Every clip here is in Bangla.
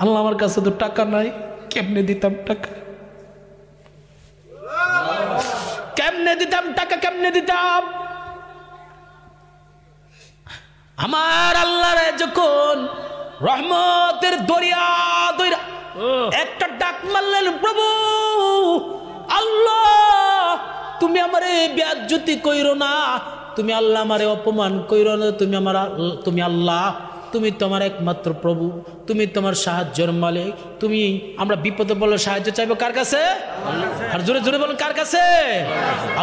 আল্লাহ আমার কাছে তো টাকা নাই, কেমনে দিতাম টাকা, কেমনে দিতাম টাকা, কেমনে দিতাম। আমার আল্লাহরে যখন রহমতের দরিয়া দইরা একটা ডাক মারলেন, প্রভু আল্লাহ তুমি আমারে বেয়াজ্জতি কইরো না, তুমি আল্লাহ আমারে অপমান কইরো না, তুমি আল্লাহ, তুমি তোমার একমাত্র প্রভু, তুমি তোমার সাহায্যের মালিক, তুমি আমরা বিপদে বললে সাহায্য চাইবো কার কাছে? আর জোরে জোরে বলুন কার কাছে?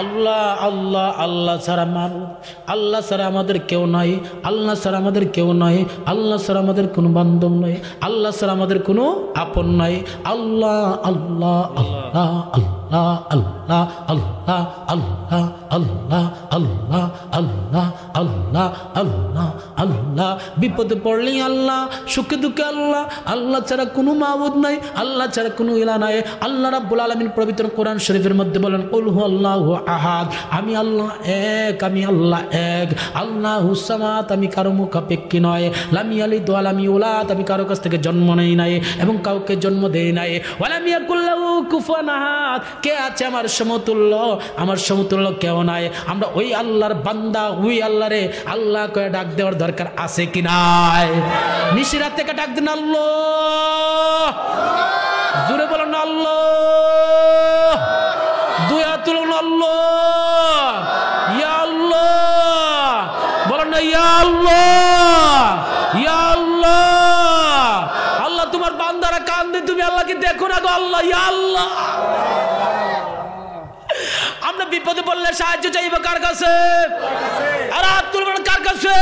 আল্লাহ আল্লাহ আল্লাহ ছাড়া মানুষ, আল্লাহ ছাড়া আমাদের কেউ নাই, আল্লাহ ছাড়া আমাদের কেউ নাই, আল্লাহ ছাড়া আমাদের কোনো বান্ধব নাই, আল্লাহ ছাড়া আমাদের কোনো আপন নাই। আল্লাহ আল্লাহ আল্লাহ আল্লাহ আল্লাহ আল্লাহ আল্লাহ আল্লাহ আল্লাহ আল্লাহ আল্লাহ আল্লাহ আল্লাহ। বিপদে পড়লেই আল্লাহ, সুখে দুঃখে আল্লাহ, আল্লাহ ছাড়া কোনো মাবুদ নাই, আল্লাহ ছাড়া কোনো ইলাহ নাই। আল্লাহ রাব্বুল আলামিন পবিত্র কোরআন শরীফের মধ্যে বলেন, কুল হুয়াল্লাহু আহাদ, আমি আল্লাহ এক, আমি আল্লাহ এক, আল্লাহুস সামাদ, আমি কারো মুখাপেক্ষী নয়, লাম ইয়ালিদ ওয়া লাম ইউলাদ, আমি কারো কাছ থেকে জন্ম নেই নাই এবং কাউকে জন্ম দেই নাই, ওয়া লাম ইয়াকুল লাহু কুফুয়ান আহাদ, কে আছে আমার সমতুল্য? আমার সমতুল্য কেউ নাই। আমরা ওই আল্লাহর বান্দা, ওই আল্লাহরে আল্লাহ করে ডাক দেওয়ার দরকার আছে কি নাই? নিশিরাত থেকে ডাক দিন আল্লাহ, জোরে বলুন আল্লাহ, দুই হাত তুলুন আল্লাহ, ইয়া আল্লাহ, বলুন না ইয়া আল্লাহ, ইয়া আল্লাহ। আল্লাহ তোমার বান্দারা কান্দে, তুমি আল্লাহকে দেখো না গো আল্লাহ, ইয়া আল্লাহ। আমরা বিপদে পড়লে সাহায্য চাইবো কার কাছে? আর হাত তুলবেন কার কাছে?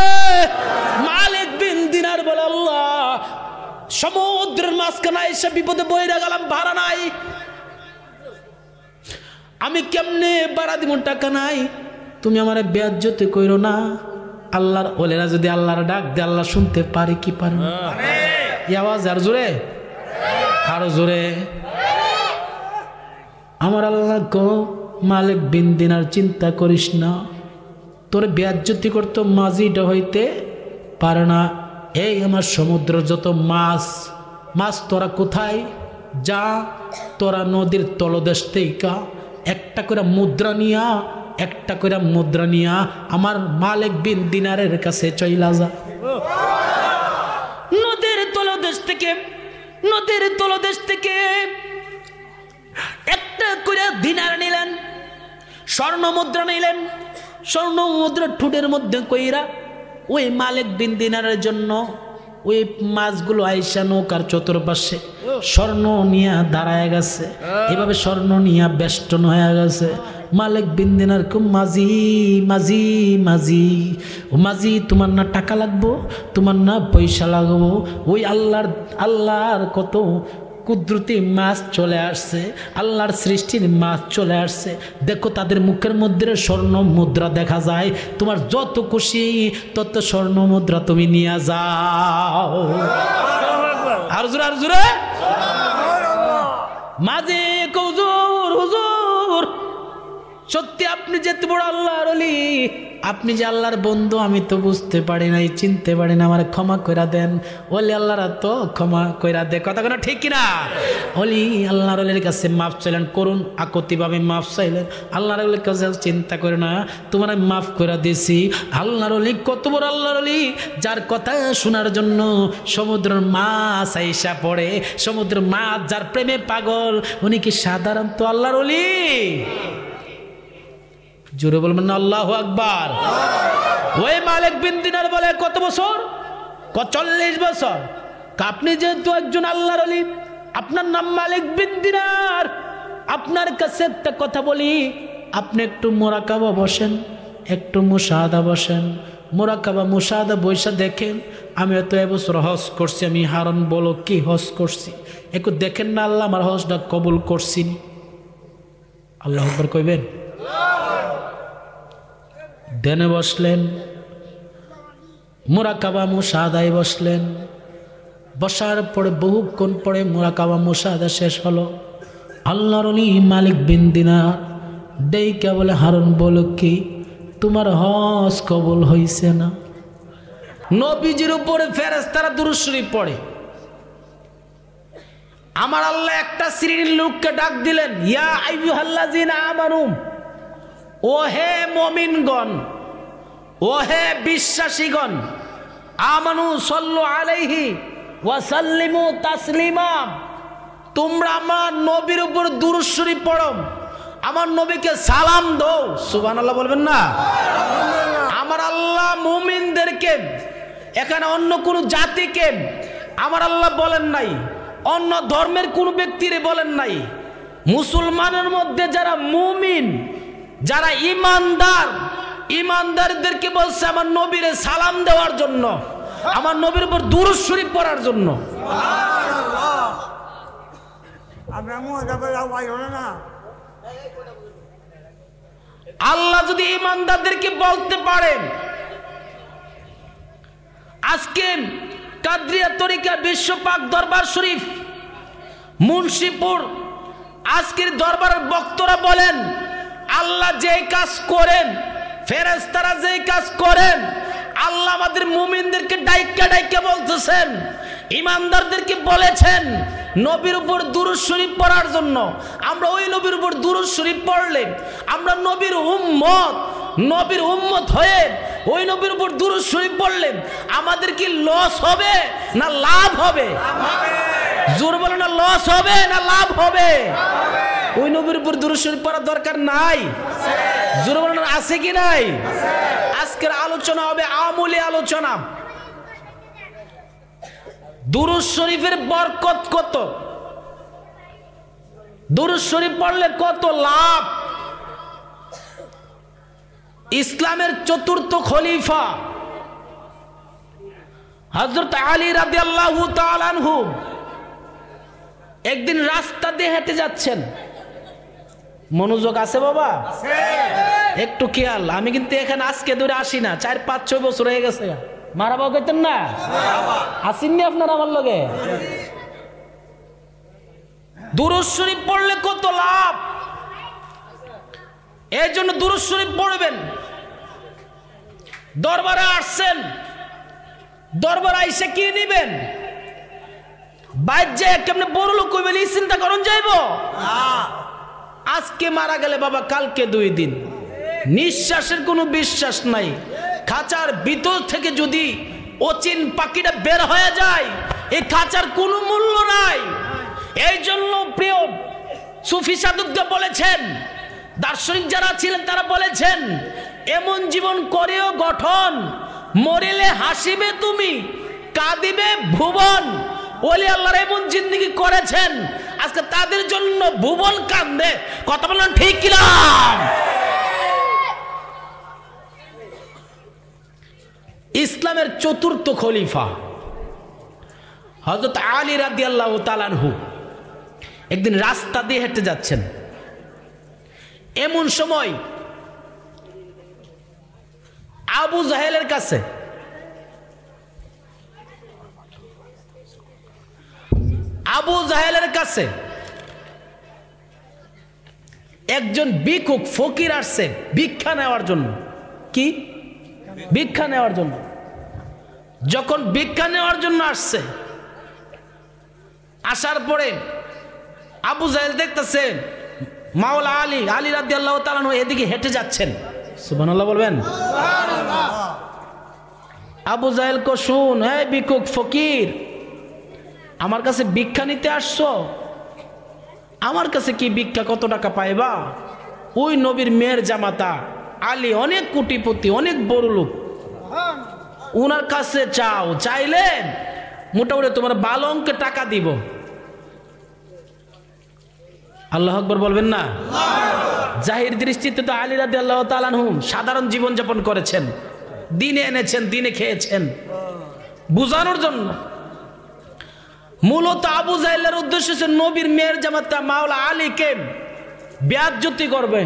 মালিক বিন দিনার বলে, আল্লাহ সমুদ্রের মাঝখানে এসে বিপদে বইরা গেলাম, ভাড়া নাই, আমি কেমনে ভাড়া দিব, টাকা নাই, তুমি আমার বেয়াজ্জতি কইরো না। আল্লাহর ওলেরা যদি আল্লাহর ডাক দে, আল্লাহ শুনতে পারে কি পারে না? এই আওয়াজ আর জোরে, আরো জোরে। আমার আল্লাহ কো, মালিক বিন দিনার চিন্তা করিস না, তোর বেয়াজ্জতি করতো মাঝিটা হইতে পারে না। এই আমার সমুদ্র যত মাছ, মাছ তোরা কোথায় যা, তোরা নদীর তলদেশ থেকে একটা করে মুদ্রা নিয়া, একটা করে মুদ্রা নিয়া আমার মালিক বিন দিনারের কাছে চইলা যা। নদীর তলদেশ থেকে, নদীর তলদেশ থেকে একটা করে দিনার নিলেন, স্বর্ণ মুদ্রা নিলেন, স্বর্ণ মুদ্রা ঠোঁটের মধ্যে কইরা ওই মালিক বিন দিনারের জন্য ওই মাছগুলো আইসা নৌকার চতুর্পাশে স্বর্ণ নিয়ে দাঁড়ায় গেছে, এভাবে স্বর্ণ নিয়ে বেষ্টন হয়ে গেছে। মালিক বিন দিনার খুব মাঝি মাঝি মাঝি, ও মাঝি তোমার না টাকা লাগবো, তোমার না পয়সা লাগবো, ওই আল্লাহর কত কুদরতি মাছ চলে আসছে, আল্লাহর সৃষ্টির মাছ চলে আসছে, দেখো তাদের মুখের মধ্যে স্বর্ণ মুদ্রা দেখা যায়, তোমার যত খুশি তত স্বর্ণ মুদ্রা তুমি নিয়ে যাও। আর জোরে, আর জোরে। মাঝে হুজুর, হুজুর সত্যি আপনি যেতে বড় আল্লাহর ওলি, আপনি যে আল্লাহর বন্ধু, আমি তো বুঝতে পারি নাই, চিনতে পারি না, আমার ক্ষমা কইরা দেন। ওলি আল্লাহরা তো ক্ষমা কইরা দে, কথা কোনো ঠিক কিনা? ওলি আল্লাহর ওলির কাছে মাফ চাইলেন, করুন আকতিভাবে মাফ চাইলেন। আল্লাহর ওলির কাছে চিন্তা করে না, তোমার আমি মাফ কইরা দিছি। আল্লাহর ওলি কত বড় আল্লাহর ওলি, যার কথা শোনার জন্য সমুদ্রের মাছ আইসা পড়ে, সমুদ্রের মাছ যার প্রেমে পাগল, উনি কি সাধারণত আল্লাহর ওলি? জোরে বলবেন না আল্লাহু আকবার। ওই মালিক বিন দিনার বলে, কত বছর? 40 বছর। আপনি যেহেতু একজন আল্লাহর ওলি, আপনার নাম মালিক বিন দিনার, আপনার কাছে একটা কথা বলি, আপনি একটু মুরাকাবা বসেন, একটু মুশাহাদা বসেন, মুরাকাবা মুশাহাদা বৈশা দেখেন। আমি তো এবছর হজ করছি, আমি হারুন বলো কি হজ করছি, একটু দেখেন না আল্লাহ আমার হজটা কবুল করছি। আল্লাহু আকবার কইবেন। দেনে বসলেন, মুরাকাবা মুশাহাদায় বসলেন, বসার পরে বহুক্ষণ পরে মুরাকাবা মুশাহাদা শেষ হলো। আল্লাহর ওলি মালিক বিন দিনার ডেইকা বলে, হারুন বলো কি তোমার হজ কবুল হইছে না? নবীজির উপরে ফেরেশতারা দুরূদ শরীফ পড়ে, আমার আল্লাহ একটা শ্রেণীর লোককে ডাক দিলেন, ইয়া আইয়ুহাল্লাযিনা আমানু, ও হে মুমিনগণ, ও হে বিশ্বাসীগণ, আমানু সাল্লু আলাইহি ওয়া সাল্লিমু তাসলিমা, তোমরা আমার নবীর উপর দুরূদ শরীফ পড়ো, আমার নবীকে সালাম দাও। সুবহানাল্লাহ বলবেন না? আমার আল্লাহ মুমিনদেরকে, এখানে অন্য কোনো জাতিকে আমার আল্লাহ বলেন নাই, অন্য ধর্মের কোনো ব্যক্তিরে বলেন নাই। মুসলমানের মধ্যে যারা মুমিন, যারা ইমানদার, ইমানদারদেরকে বলছে আমার নবীরে সালাম দেওয়ার জন্য, আমার নবীর উপর দুরূদ শরীফ পড়ার জন্য। আল্লাহ যদি ইমানদারদেরকে বলতে পারেন, আজকে কাদরিয়া তরিকা বিশ্ব পাক দরবার শরীফ মুন্সিপুর আজকের দরবারের বক্তারা বলেন, আল্লাহ যেই কাজ করেন, ফেরেশতারা যেই কাজ করেন, আল্লাহ আমাদের মুমিনদেরকে ডাইকা ডাইকা বলতেছেন, ইমানদারদেরকে বলেছেন নবীর উপর দুরূদ শরীফ পড়ার জন্য। আমরা ওই নবীর উপর দুরূদ শরীফ পড়লে আমরা নবীর উম্মত, নবীর উম্মত হয়ে ওই নবীর উপর দুরূদ শরীফ পড়লে আমাদের কি লস হবে না লাভ হবে? জোর বলো না, লস হবে না লাভ হবে? ওই নবীর উপর দুরূদ শরীফ পড়ার দরকার নাই? জোর বলো না, আছে কি নাই? আজকের আলোচনা হবে আমূলী আলোচনা। দুরূদ শরীফের বরকত কত, দুরূদ শরীফ পড়লে কত লাভ। ইসলামের চতুর্থ খলিফা হযরত আলী রাদিয়াল্লাহু তাআলা আনহু একদিন রাস্তা দিয়ে হেঁটে যাচ্ছেন। মনোযোগ আছে বাবা? একটু খেয়াল। আমি কিন্তু এখানে আজকে দূরে আসি না, 4-5-6 বছর হয়ে গেছে। মারাবা কইতেন না? আসেননি আপনারা আমার লগে? দুরূদ শরীফ পড়লে কত লাভ, এই জন্য দুরূদ শরীফ পড়বেন। দরবারে আসছেন, দরবারে আইসে কি নিবেন? বাইর যে কেমনে বড় লোক কইবেন এই চিন্তা করুন যাইব? আজকে মারা গেলে বাবা কালকে 2 দিন, নিঃশ্বাসের কোনো বিশ্বাস নাই। খাঁচার ভিতর থেকে যদি অচিন পাখিটা বের হয়ে যায়, এই খাঁচার কোনো মূল্য নাই। এই জন্য প্রিয় সুফি সাধকরা বলেছেন, দার্শনিক যারা ছিলেন তারা বলেছেন, এমন জীবন করেও গঠন, মরিলে হাসিবে তুমি, কাঁদিবে ভুবন। ওলি আল্লাহর এমন জিন্দেগি করেছেন, আজকে তাদের জন্য ভুবন কান্দে। কথা বলেন ঠিক কিনা? ইসলামের চতুর্থ খলিফা হযরত আলী রাদিয়াল্লাহু তাআলা আনহু একদিন রাস্তা দিয়ে হেঁটে যাচ্ছেন। এমন সময় আবু জাহেলের কাছে একজন ভিক্ষুক ফকির আসছে ভিক্ষা নেওয়ার জন্য। কি? ভিক্ষা নেওয়ার জন্য। যখন ভিক্ষা নেওয়ার জন্য আসছে, আসার পরে আবু জাহেল দেখতেছে মাওলা আলী রাদিয়াল্লাহু তাআলা আনহু এদিকে হেঁটে যাচ্ছেন। সুবহানাল্লাহ বলবেন? আবু জাহেল কো, শুন হে ভিক্ষুক ফকির, আমার কাছে ভিক্ষা নিতে আসছো? আমার কাছে কি ভিক্ষা, কত টাকা পাইবা? ওই নবীর মেয়ের জামাতা আলী অনেক কোটিপতি, অনেক বড় লোক, উনার কাছে চাও, চাইলে মোটামুটি তোমার ভালো অঙ্কে টাকা দিব। আল্লাহু আকবার বলবেন না? জাহির দৃষ্টিতে তো আলী রাদিয়াল্লাহু তাআলা আনহু সাধারণ জীবন যাপন করেছেন, দিনে এনেছেন, দিনে খেয়েছেন, বুঝানোর জন্য। মূলত আবু জাহেলের উদ্দেশ্য ছিল নবীর মেয়ের জামাতা মাওলা আলীকে বেয়াজ্জতি করবে,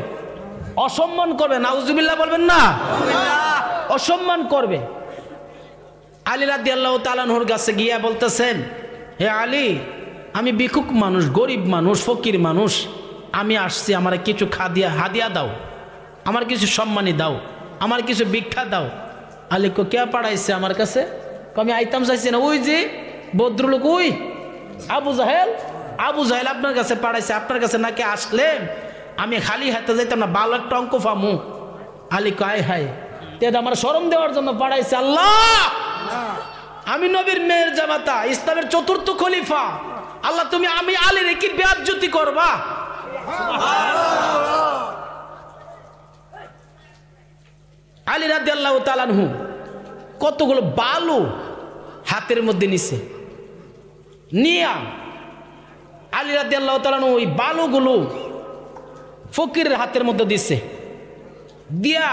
অসম্মান করবে। নাউজুবিল্লাহ বলবেন না? অসম্মান করবে। আলী রাদিয়াল্লাহু তাআলা আনহুর কাছে গিয়া বলতেছেন, হে আলী, আমি ভিক্ষুক মানুষ, গরিব মানুষ, ফকির মানুষ, আমি আসছি, আমার কিছু হাদিয়া দাও, আমার কিছু সম্মানী দাও, আমার কিছু ভিক্ষা দাও। আলী কো, কে পাঠাইছে আমার কাছে? আমি আইতাম চাইছি না। ওই যে ভদ্রলোক, ওই আবু জাহেল, আবু জাহেল আপনার কাছে পাঠাইছে, আপনার কাছে নাকি আসলে আমি খালি হাতে যাইতাম না, ভালো একটা অঙ্ক পামু। আলী কয় হায় তেদ আমার শরম দেওয়ার জন্য পাঠাইছে। আল্লাহ আমি নবীর মেয়ের জামাতা, ইসলামের চতুর্থ খলিফা, আল্লাহ তুমি আমি আলীর কি বেয়াজ্জতি করবা? আলী রাদিয়াল্লাহু তাআলা আনহু কতগুলো বালু হাতের মধ্যে নিছে, নিয়া আলী রাদিয়াল্লাহু তাআলা আনহু ওই বালুগুলো ফকিরের হাতের মধ্যে দিছে, দিয়া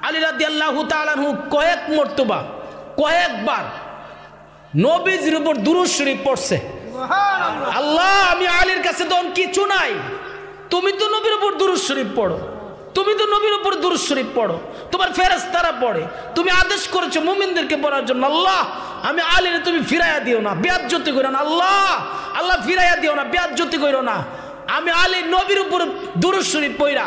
আলী রাদিয়াল্লাহু তাআলা আনহু কয়েক মর্তবা কয়েকবার নবীজির উপর দুরূদ শরীফ পড়ছে। আল্লাহ আমি আলীর কাছে তো কিছু নাই, তুমি তো নবীর উপর দুরূদ শরীফ পড়ো, তুমি তো নবীর উপর দুরূদ শরীফ পড়ো, তোমার ফেরেশতারা পড়ে, তুমি আদেশ করেছো মুমিনদেরকে পড়ার জন্য। আল্লাহ আমি আলীর তুমি ফিরাইয়া দিও না, বেয়াজ্জতি কইরো না। আল্লাহ আল্লাহ ফিরাইয়া দিও না, বেয়াজ্জতি কইরো না। আমি আলী নবীর উপর দুরূদ শরীফ পড়া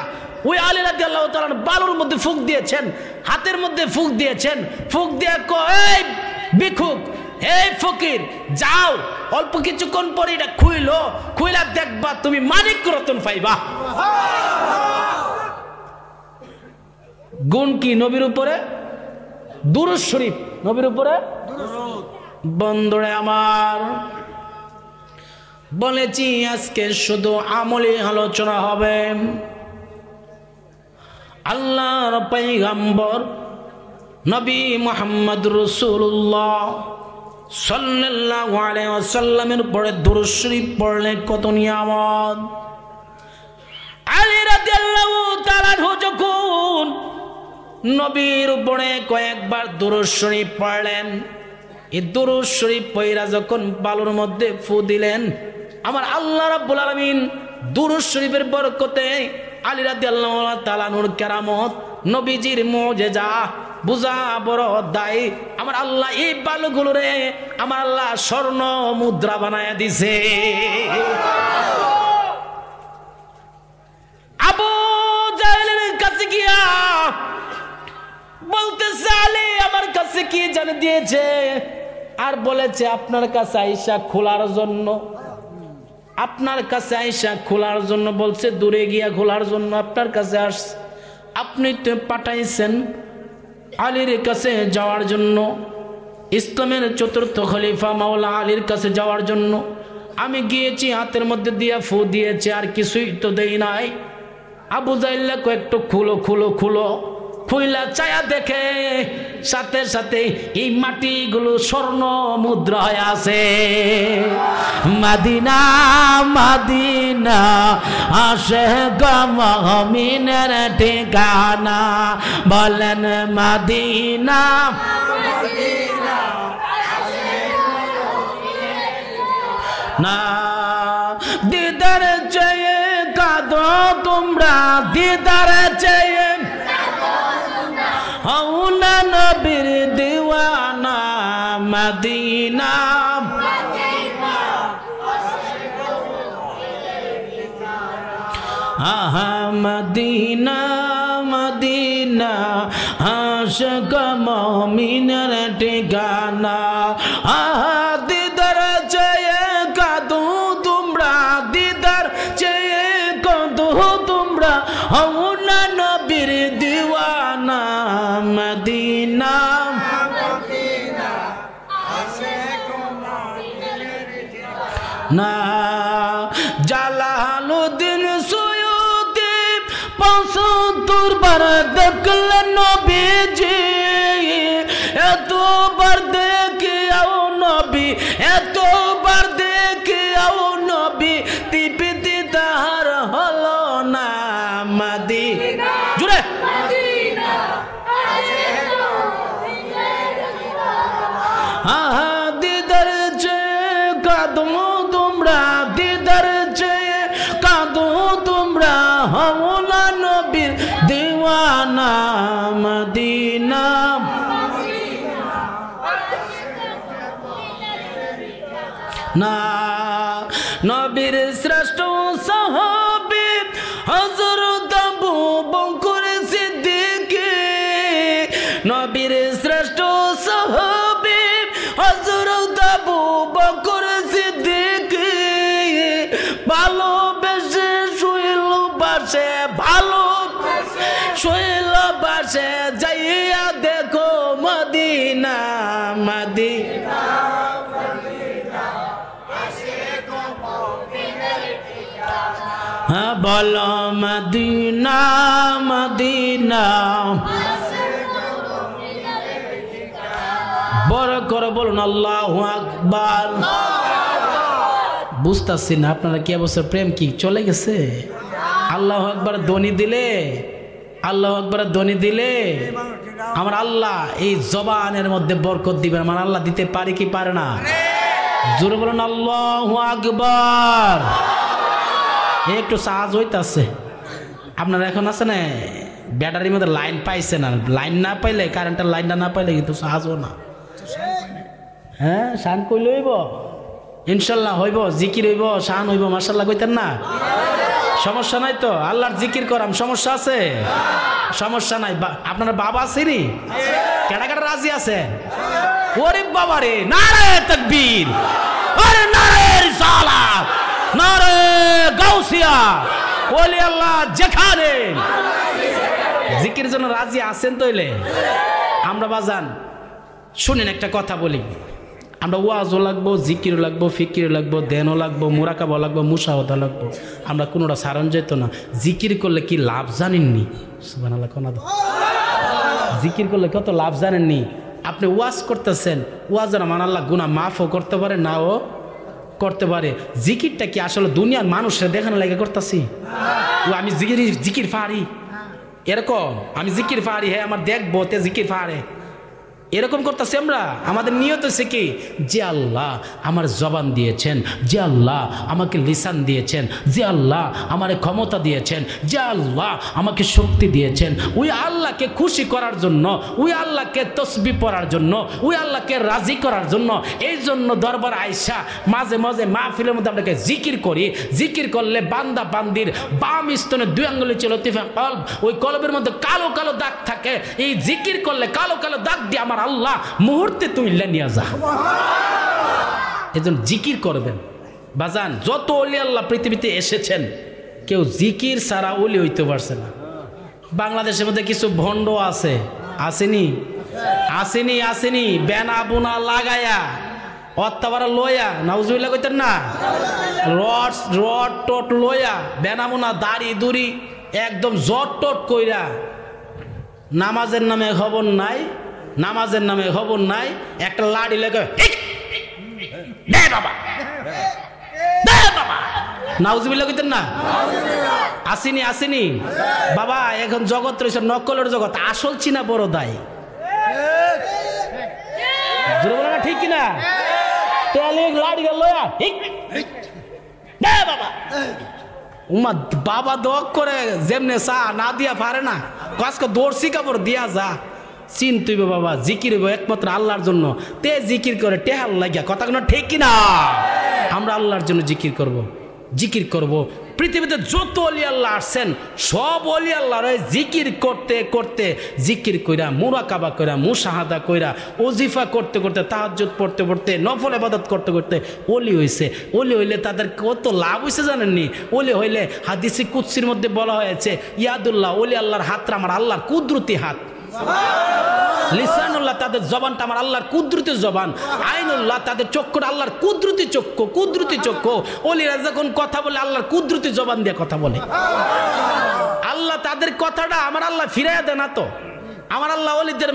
ওই আলী রাদিয়াল্লাহু তাআলা বালুর মধ্যে ফুঁক দিয়েছেন, হাতের মধ্যে ফুঁক দিয়েছেন, ফুঁক দিয়ে কয় ভিক্ষুক এই ফকির যাও, অল্প কিছুক্ষণ পরে এটা খুইলা দেখবা তুমি মানিক রতন পাইবা। গুণ কি? নবীর উপরে দুরূদ শরীফ, নবীর উপরে বন্ধুরে আমার বলেছি আজকে শুধু আমলি আলোচনা হবে। আল্লাহর পয়গম্বর নবী মুহাম্মদ রাসূলুল্লাহ সাল্লাল্লাহু আলাইহি ওয়াসাল্লামের উপরে দুরূদ শরীফ পড়লে কত নিয়ামত। আলী রাদিয়াল্লাহু তাআলা যখন নবীর উপরে কয়েকবার দুরূদ শরীফ পড়লেন, এই দুরূদ শরীফ পড়া যখন বালুর মধ্যে ফু দিলেন, আমার আল্লাহ রাব্বুল আলামিন দুরূদ শরীফের বরকতে আলী রাদিয়াল্লাহু তাআলা নূর কেরামত, নবীজির মুজিজা বুঝা বড় দায়, আমার আল্লাহ এই বালুগুলোরে আমার আল্লাহ স্বর্ণ মুদ্রা বানায়া দিছে। আবু জাহেলের কাছে গিয়া বলতেছে আলী আমার কাছে কি জানে দিয়েছে, আর বলেছে আপনার কাছে আয়েশা খোলার জন্য, আপনার কাছে আয়েশা খোলার জন্য বলছে, দূরে গিয়া খোলার জন্য আপনার কাছে আসছে, আপনি তো পাঠাইছেন আলীর কাছে যাওয়ার জন্য, ইসলামের চতুর্থ খলিফা মাওলা আলীর কাছে যাওয়ার জন্য। আমি গিয়েছি, হাতের মধ্যে দিয়া ফু দিয়েছে, আর কিছুই তো দেই নাই। আবু জাহেল একটু খুলো খুলো খুলো, খুইলা চায়া দেখে সাথে সাথে এই মাটিগুলো স্বর্ণ মুদ্রা হয়ে আছে। মদিনা মদিনা আশিক মুমিনের ঠিকানা, বলেন মদিনা না। দিদার চেয়ে কাঁদো তোমরা, দিদার চেয়ে হওনা নবীর দিওয়ানা, মদিনা আহা মদিনা মদিনা আশিক মুমিনের ঠিকানা। আহা দিদার চেয়ে কাঁদো তোমরা, দিদার চেয়ে কাঁদো তোমরা, হওনা নবীর দিওয়ানা, মদিনা না। জালালউদ্দিন সুয়ুতি ৭৫ বার দেখলেন নবীজি, এতবার দেখিয়াও নবী, এতবার দেখিয়াও নবী, তৃপ্তি তাহার হলো না। মদিনা জুড়ে আহা দিদার চেয়ে কাঁদো তোমরা, দিদার চেয়ে কাঁদো তোমরা, হওনা নবীর দিওয়ানা, মদিনা না। নবীর শ্রেষ্ঠ সাহাবী হযরত আবু বকর সিদ্দিক, নবীর শ্রেষ্ঠ সাহাবী হযরত আবু বকর সিদ্দিক, ভালোবেসে শুইল বাসে, ভালো শুইল বাসে, যাইয়া দেখো মদিনা মদিনা। হ্যাঁ বলো মদিনা মদিনা, বড় করে বলুন আল্লাহু আকবার। বুঝতেছি না আপনারা কি অবস্থা, প্রেম কি চলে গেছে? আল্লাহু আকবার ধ্বনি দিলে, আল্লাহু আকবার ধ্বনি দিলে আমার আল্লাহ এই জবানের মধ্যে বরকত দিবেন। আমার আল্লাহ দিতে পারে কি পারে না? জোরে বলুন আল্লাহু আকবার। একটু সাহায্য হইতাছে আপনারা এখন আছে না, ব্যাটারির মধ্যে লাইন পাইছে না, লাইন না পাইলে, কারেন্টের লাইনটা না পাইলে কিন্তু সাহায্য না। হ্যাঁ শান কইলে হইব, ইনশাল্লাহ হইব, জিকির হইব, শান হইব, মাশাআল্লাহ কইতেন না? সমস্যা নাই তো? আল্লাহর জিকির করাম, সমস্যা আছে? সমস্যা নাই। আপনার বাবা আছেনি? কেডা কেডা রাজি আছে? ওরে বাবা রে, নারে তাকবীর, ওরে নারে রিসালাত, নারে গাউসিয়া, ওলি আল্লাহ যেখানে জিকির জন্য রাজি আছেন তইলে আমরা বাজান শুনেন একটা কথা বলি। আমরা ওয়াজও লাগবো, জিকিরও লাগবো, ফিকিরও লাগবো, ধ্যানও লাগবো, মুরাকাবা লাগবো, মুশাহাদা লাগবো। আমরা কোনোটা সারণ যেত না। জিকির করলে কি লাভ জানেননি? সুবহানাল্লাহ, কোন জিকির করলে কত লাভ জানেননি? আপনি ওয়াজ করতেছেন, ওয়াজের মান আল্লাহ গুনাহ মাফও করতে পারে, নাও করতে পারে। জিকিরটা কি আসলে দুনিয়ার মানুষরা দেখানো লাগে করতেছি? ও আমি জিকির পারি এরকম, আমি জিকির পারি, হ্যাঁ আমার দেখবো তে জিকির পারে এরকম করতেছি আমরা। আমাদের নিয়ত হচ্ছে কি, যে আল্লাহ আমার জবান দিয়েছেন, যে আল্লাহ আমাকে লিসান দিয়েছেন, যে আল্লাহ আমার ক্ষমতা দিয়েছেন, যে আল্লাহ আমাকে শক্তি দিয়েছেন, ওই আল্লাহকে খুশি করার জন্য, ওই আল্লাহকে তসবিহ পড়ার জন্য, ওই আল্লাহকে রাজি করার জন্য, এই জন্য দরবার আইসা মাঝে মাঝে মাহফিলের মধ্যে আপনাকে জিকির করি। জিকির করলে বান্দা বান্দির বাম স্তনে 2 আঙ্গুলে ছিল কলব, ওই কলবের মধ্যে কালো কালো দাগ থাকে। এই জিকির করলে কালো কালো দাগ দিয়ে আমার আল্লাহ মুহূর্তে তুইলা নিয়ে যা। এজন্য জিকির করবেন বাজান। যত ওলি আল্লাহ পৃথিবীতে এসেছেন, কেউ জিকির ছাড়া ওলি হইতে পারছে না। বাংলাদেশের মধ্যে কিছু ভণ্ড আছে, আসেনি? আসেনি? আসেনি? বেনা বুনা লাগায়া, অত্যাবারা লয়া, নাউজুবিল্লাহ কইতেন না, রড টট লয়া, বেনা বুনা দাড়ি দুড়ি একদম জট টট কইরা, নামাজের নামে খবর নাই, নামাজের নামে খবর নাই, একটা লাড়ি লেগে দে বাবা, দে বাবা, নাউজুবিল্লাহ কইতেন না? আসেনি? আসেনি? বাবা এখন জগৎ রয়েছে নকলের জগৎ, আসল চিনা বড় দায়। ঠিক কিনা? লাড়ি লয়া দে বাবা, উমা বাবা দোয়া করে যেমনে চা না দিয়া পারে না, আজকে দর্শি কাপড় দিয়া যা। চিন্তিব বাবা, জিকির হইব একমাত্র আল্লাহর জন্য। তে জিকির করে টেহাল লাগিয়া, কথা কোনো ঠিক কিনা? আমরা আল্লাহর জন্য জিকির করব, জিকির করব। পৃথিবীতে যত অলি আল্লাহ আসছেন, সব অলি আল্লাহর জিকির করতে করতে, জিকির কইরা, মুরাকাবা কইরা, মুশাহাদা কইরা, ওজিফা করতে করতে, তাহাজ্জুদ পড়তে পড়তে, নফল ইবাদত করতে করতে অলি হইছে। অলি হইলে তাদের কত লাভ হইছে জানেননি? অলি হইলে হাদিসে কুদসির মধ্যে বলা হয়েছে, ইয়াদুল্লাহ, অলি আল্লাহর হাতটা আমার আল্লাহর কুদরতি হাত। লিসানুল্লাহ, তাদের জবানটা আমার আল্লাহর কুদরতি জবান। আইনুল্লাহ, তাদের চক্ষুটা আল্লাহর কুদরতি চক্ষু, কুদরতি চক্ষু। ওলিরা যখন কথা বলে আল্লাহর কুদরতি জবান দিয়ে কথা বলে। আল্লাহ তাদের কথাটা আমার আল্লাহ ফিরাইয়া দেয় না তো। আমার আল্লাহ ওলিদের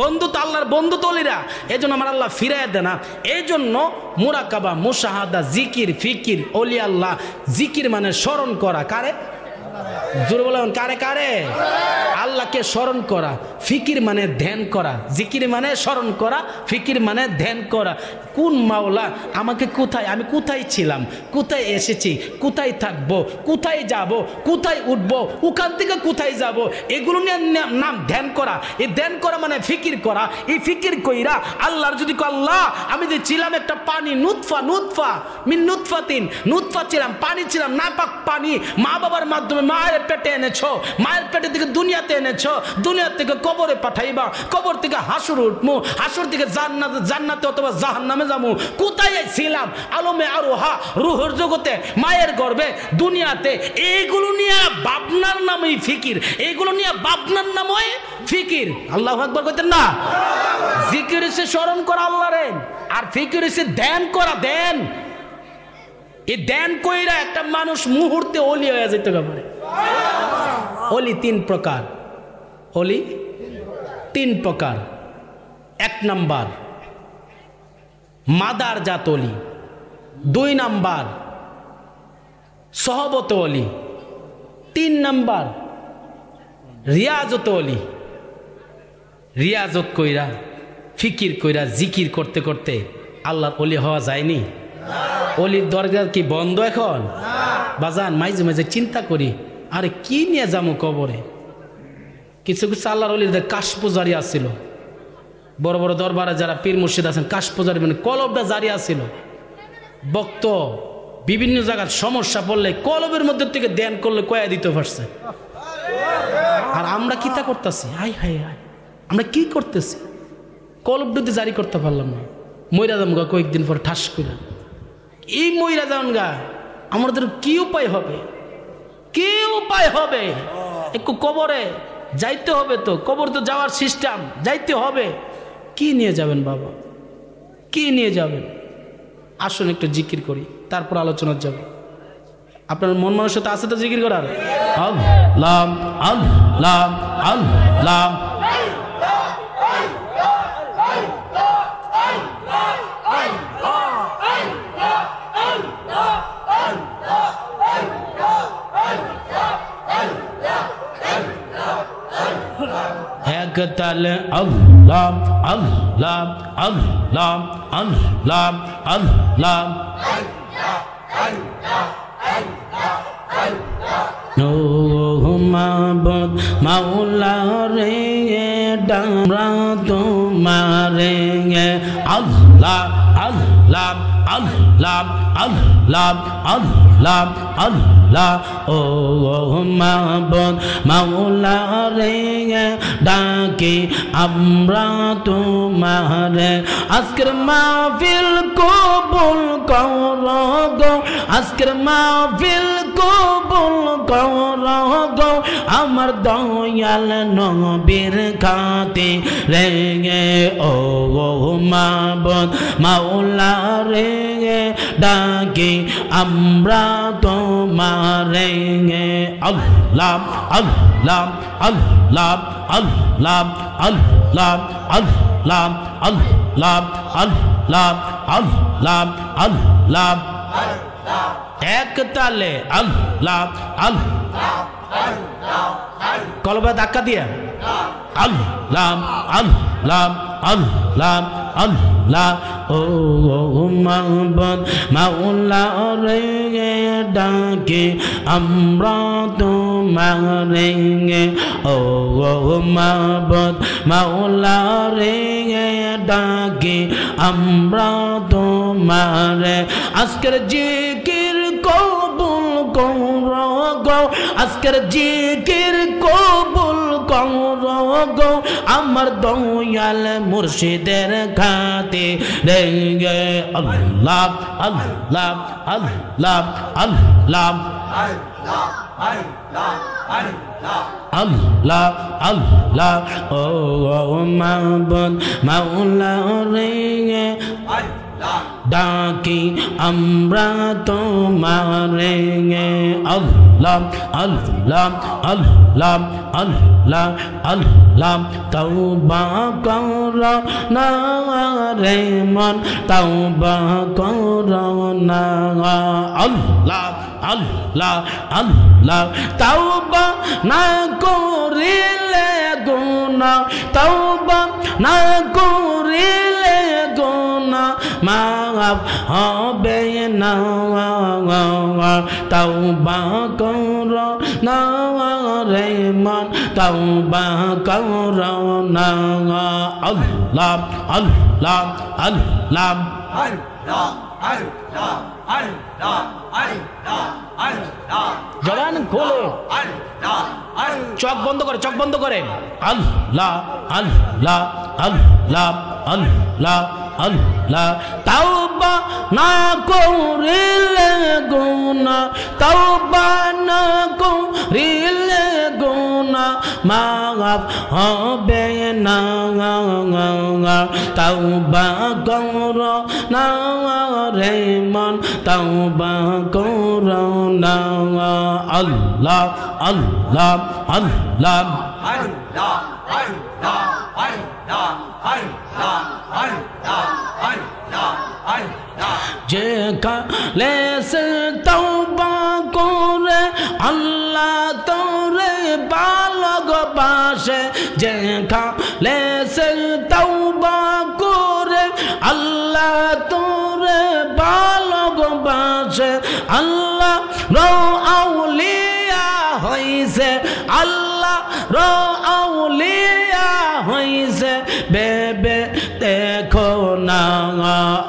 বন্ধু তো, আল্লাহর বন্ধু তো ওলিরা, এই জন্য আমার আল্লাহ ফিরাইয়া দেয় না। এই জন্য মুরাকাবা, মুশাহাদা, জিকির, ফিকির, ওলি আল্লাহ। জিকির মানে স্মরণ করা, কারে? জোরে বলেন, কারে? কারে? আল্লাহকে স্মরণ করা। ফিকির মানে ধ্যান করা, জিকির মানে স্মরণ করা, ফিকির মানে ধ্যান করা। কোন মাওলা আমাকে কোথায়, আমি কোথায় ছিলাম, কোথায় এসেছি, কোথায় থাকবো, কোথায় যাব, কোথায় উঠবো, ওখান থেকে কোথায় যাব, এগুলো নিয়ে নাম ধ্যান করা। এই ধ্যান করা মানে ফিকির করা। এই ফিকির কইরা আল্লাহর যদি আল্লাহ, আমি যে ছিলাম একটা পানি, নুতফা, নুতফা মিন নুতফাতিন, নুতফা ছিলাম, পানি ছিলাম, নাপাক পানি, মা বাবার মাধ্যমে মায়ের পেটে এনেছো, মায়ের পেটে থেকে দুনিয়াতে এনেছো, দুনিয়া থেকে কবরে পাঠাইবা, কবর থেকে হাসুর উঠমু, হাসুর থেকে জান্নাতে অথবা জাহান্নামে যামু। কোথায় ছিলাম? আলমে আরোহা, রুহের জগতে, মায়ের গর্ভে, দুনিয়াতে। এইগুলো নিয়ে ভাবনার নামই ফিকির, এইগুলো নিয়ে ভাবনার নামই ফিকির। আল্লাহু আকবার কইতেন না? জিকির হচ্ছে স্মরণ করা আল্লাহরে, আর ফিকির হচ্ছে ধ্যান করা। ধ্যান, এই ধ্যান কইরা একটা মানুষ মুহূর্তে ওলি হয়ে যেতে পারে। ওলি তিন প্রকার, ওলি তিন প্রকার। এক নাম্বার মাদার জাত ওলি, দুই নাম্বার সহবত ওলি, তিন নাম্বার রিয়াজত ওলি। রিয়াজত কইরা, ফিকির কইরা, জিকির করতে করতে আল্লাহর ওলি হওয়া যায়নি? অলির দরজা কি বন্ধ এখন? বাজান মাঝে মাঝে চিন্তা করি, আরে কি নিয়ে যাবো কবরে। কিছু কিছু আল্লাহর অলির কাশ পূজারি আসছিল, বড় বড় দরবারে যারা পীর মুর্শিদ আছেন, কাশ পূজারি মানে কলবটা জারি আসছিল। বক্ত বিভিন্ন জায়গার সমস্যা পড়লে কলবের মধ্যে থেকে ধ্যান করলে কয়া দিতে পারছে। আর আমরা কি তা করতেছি? হাই হাই হাই, আমরা কি করতেছি? কলবটা জারি করতে পারলাম না, মইরা যাম গা কয়েকদিন পর ঠাস করে। এই মইরা যান গা, আমাদের কি উপায় হবে? কি উপায় হবে? একটু কবরে যাইতে হবে, তো কবর তো যাওয়ার সিস্টেম, যাইতে হবে। কি নিয়ে যাবেন বাবা, কি নিয়ে যাবেন? আসুন একটু জিকির করি, তারপর আলোচনা যাব। আপনার মন মানুষতা আছে তো জিকির করার? আল্লাহ আল্লাহ আল্লাহ এক তালে আল্লাহ আল্লাহ আল্লাহ আল্লাহ আল্লাহ ও মাবুদ মাওলা রে, ডামরা তোমারে আল্লাহ আল্লাহ আল্লাহ আল্লাহ আল্লাহ আল্লাহ। ও মাবুদ মাওলা রে, ডাকি আমরা তোমারে। আজকের মাহফিল কবুল করো গো, আজকের মাহফিল কবুল করো গো, আমার দয়াল নবীর খাতিরে। ও মাবুদ মাওলা রে, ডাকি আমরা তোমারে। আল্লাহ আল্লাহ আল্লাহ আল্লাহ আল্লাহ আল্লাহ আল্লাহ আল্লাহ আল্লাহ আল্লাহ। এক তালে আল্লাহ আল্লাহ, কলবে ধাক্কা দিয়া আল্লাহ আল্লাহ আল্লাহ আল্লাহ। ও মাবুদ মাওলা রে, ডাকে আমরা তোমারে। ও মাবুদ মাওলা রে, ডাকে আমরা তোমারে। আজকের জিকির কবুল করো গো, আজকের জিকির কবুল করো গো, আমার দয়াল মুর্শিদের খাতিরে। আল্লাহ আল্লাহ আল্লাহ আল্লাহ আল্লাহ আল্লাহ। ও মাবুদ মাওলা রে, ডাকি আমরা তোমারে। আল্লাহ আল্লাহ আল্লাহ আল্লাহ আল্লাহ। তওবা করো না রে মন, তওবা করো না। আল্লাহ আল্লাহ আল্লাহ। তওবা না করিলে গুনাহ, তওবা না করিলে গুনাহ মাফ হবে না। তওবা করো না রে মন, তওবা করো না। আল্লাহ আল্লাহ আল্লাহ আল্লাহ আল্লাহ। জবান খোলে, চোখ বন্ধ করে, চোখ বন্ধ করে। আল্লাহ আল্লাহ আল্লাহ আল্লাহ আল্লাহ। তাওবা না করিলে গুনাহ, তাওবা না করিলে গুনাহ মাফ হবে না। তাওবা কর না রে মন, তাওবা কর না। আল্লাহ আল্লাহ আল্লাহ যে কালে সে তওবা করে আল্লাহ তোরে ভালোবাসে, যে কালে সে তওবা করে আল্লাহ তোরে ভালোবাসে, আল্লাহ রো আউলিয়া হইছে, আল্লাহ রো আউলিয়া হইছে বেবে দেখো না।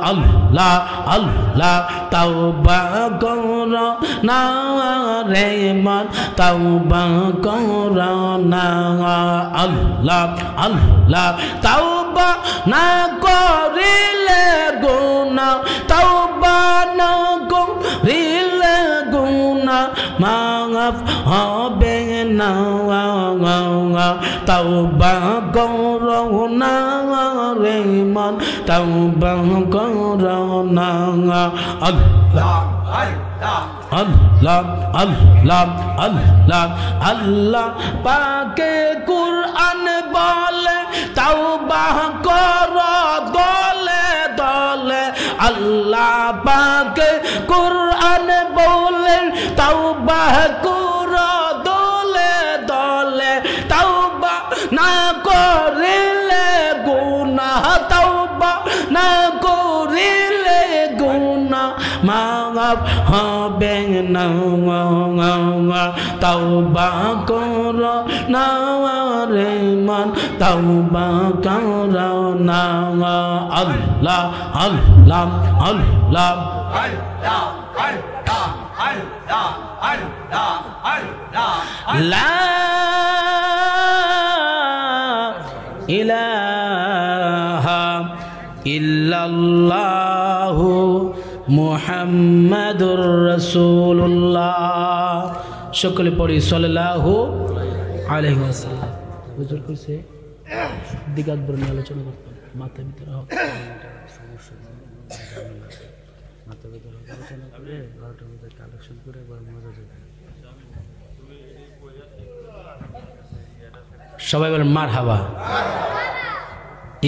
আল্লাহ আল্লাহ তাওবা কর না রে মন, তাওবা কর না। আল্লাহ আল্লাহ তাওবা না করিলে গুনাহ, তাওবা না করিলে গুনাহ মাফ হবে না। তাওবা কর না রে মন, তাওবা কর না। আল্লাহ আল্লাহ আল্লাহ আল্লাহ আল্লাহ পাকে কুরআন বলে তাওবা কর দলে দলে। আল্লাহ পাকে কুরআন বলে তাওবা কর দলে দলে। তাওবা না করিলে গুনাহ, তাওবা না করিলে গুনাহ মাফ হবে না। তাওবা কর না রে মন, তাওবা কর না। আল্লাহ আল্লাহ আল্লাহ লা ইলাহা ইল্লাল্লাহু মুহাম্মাদুর রাসূলুল্লাহ। সকলে পড়ি সাল্লাল্লাহু আলাইহি ওয়াসাল্লাম। হুজুর কইছে দিগাত বর্ণ আলোচনা করতে মাথা ভিতরে হোক, মাথা ভিতরে আলোচনা করে 12টার মধ্যে কালেকশন করে একবার মজা যাবে। সবাই বলেন মারহাবা।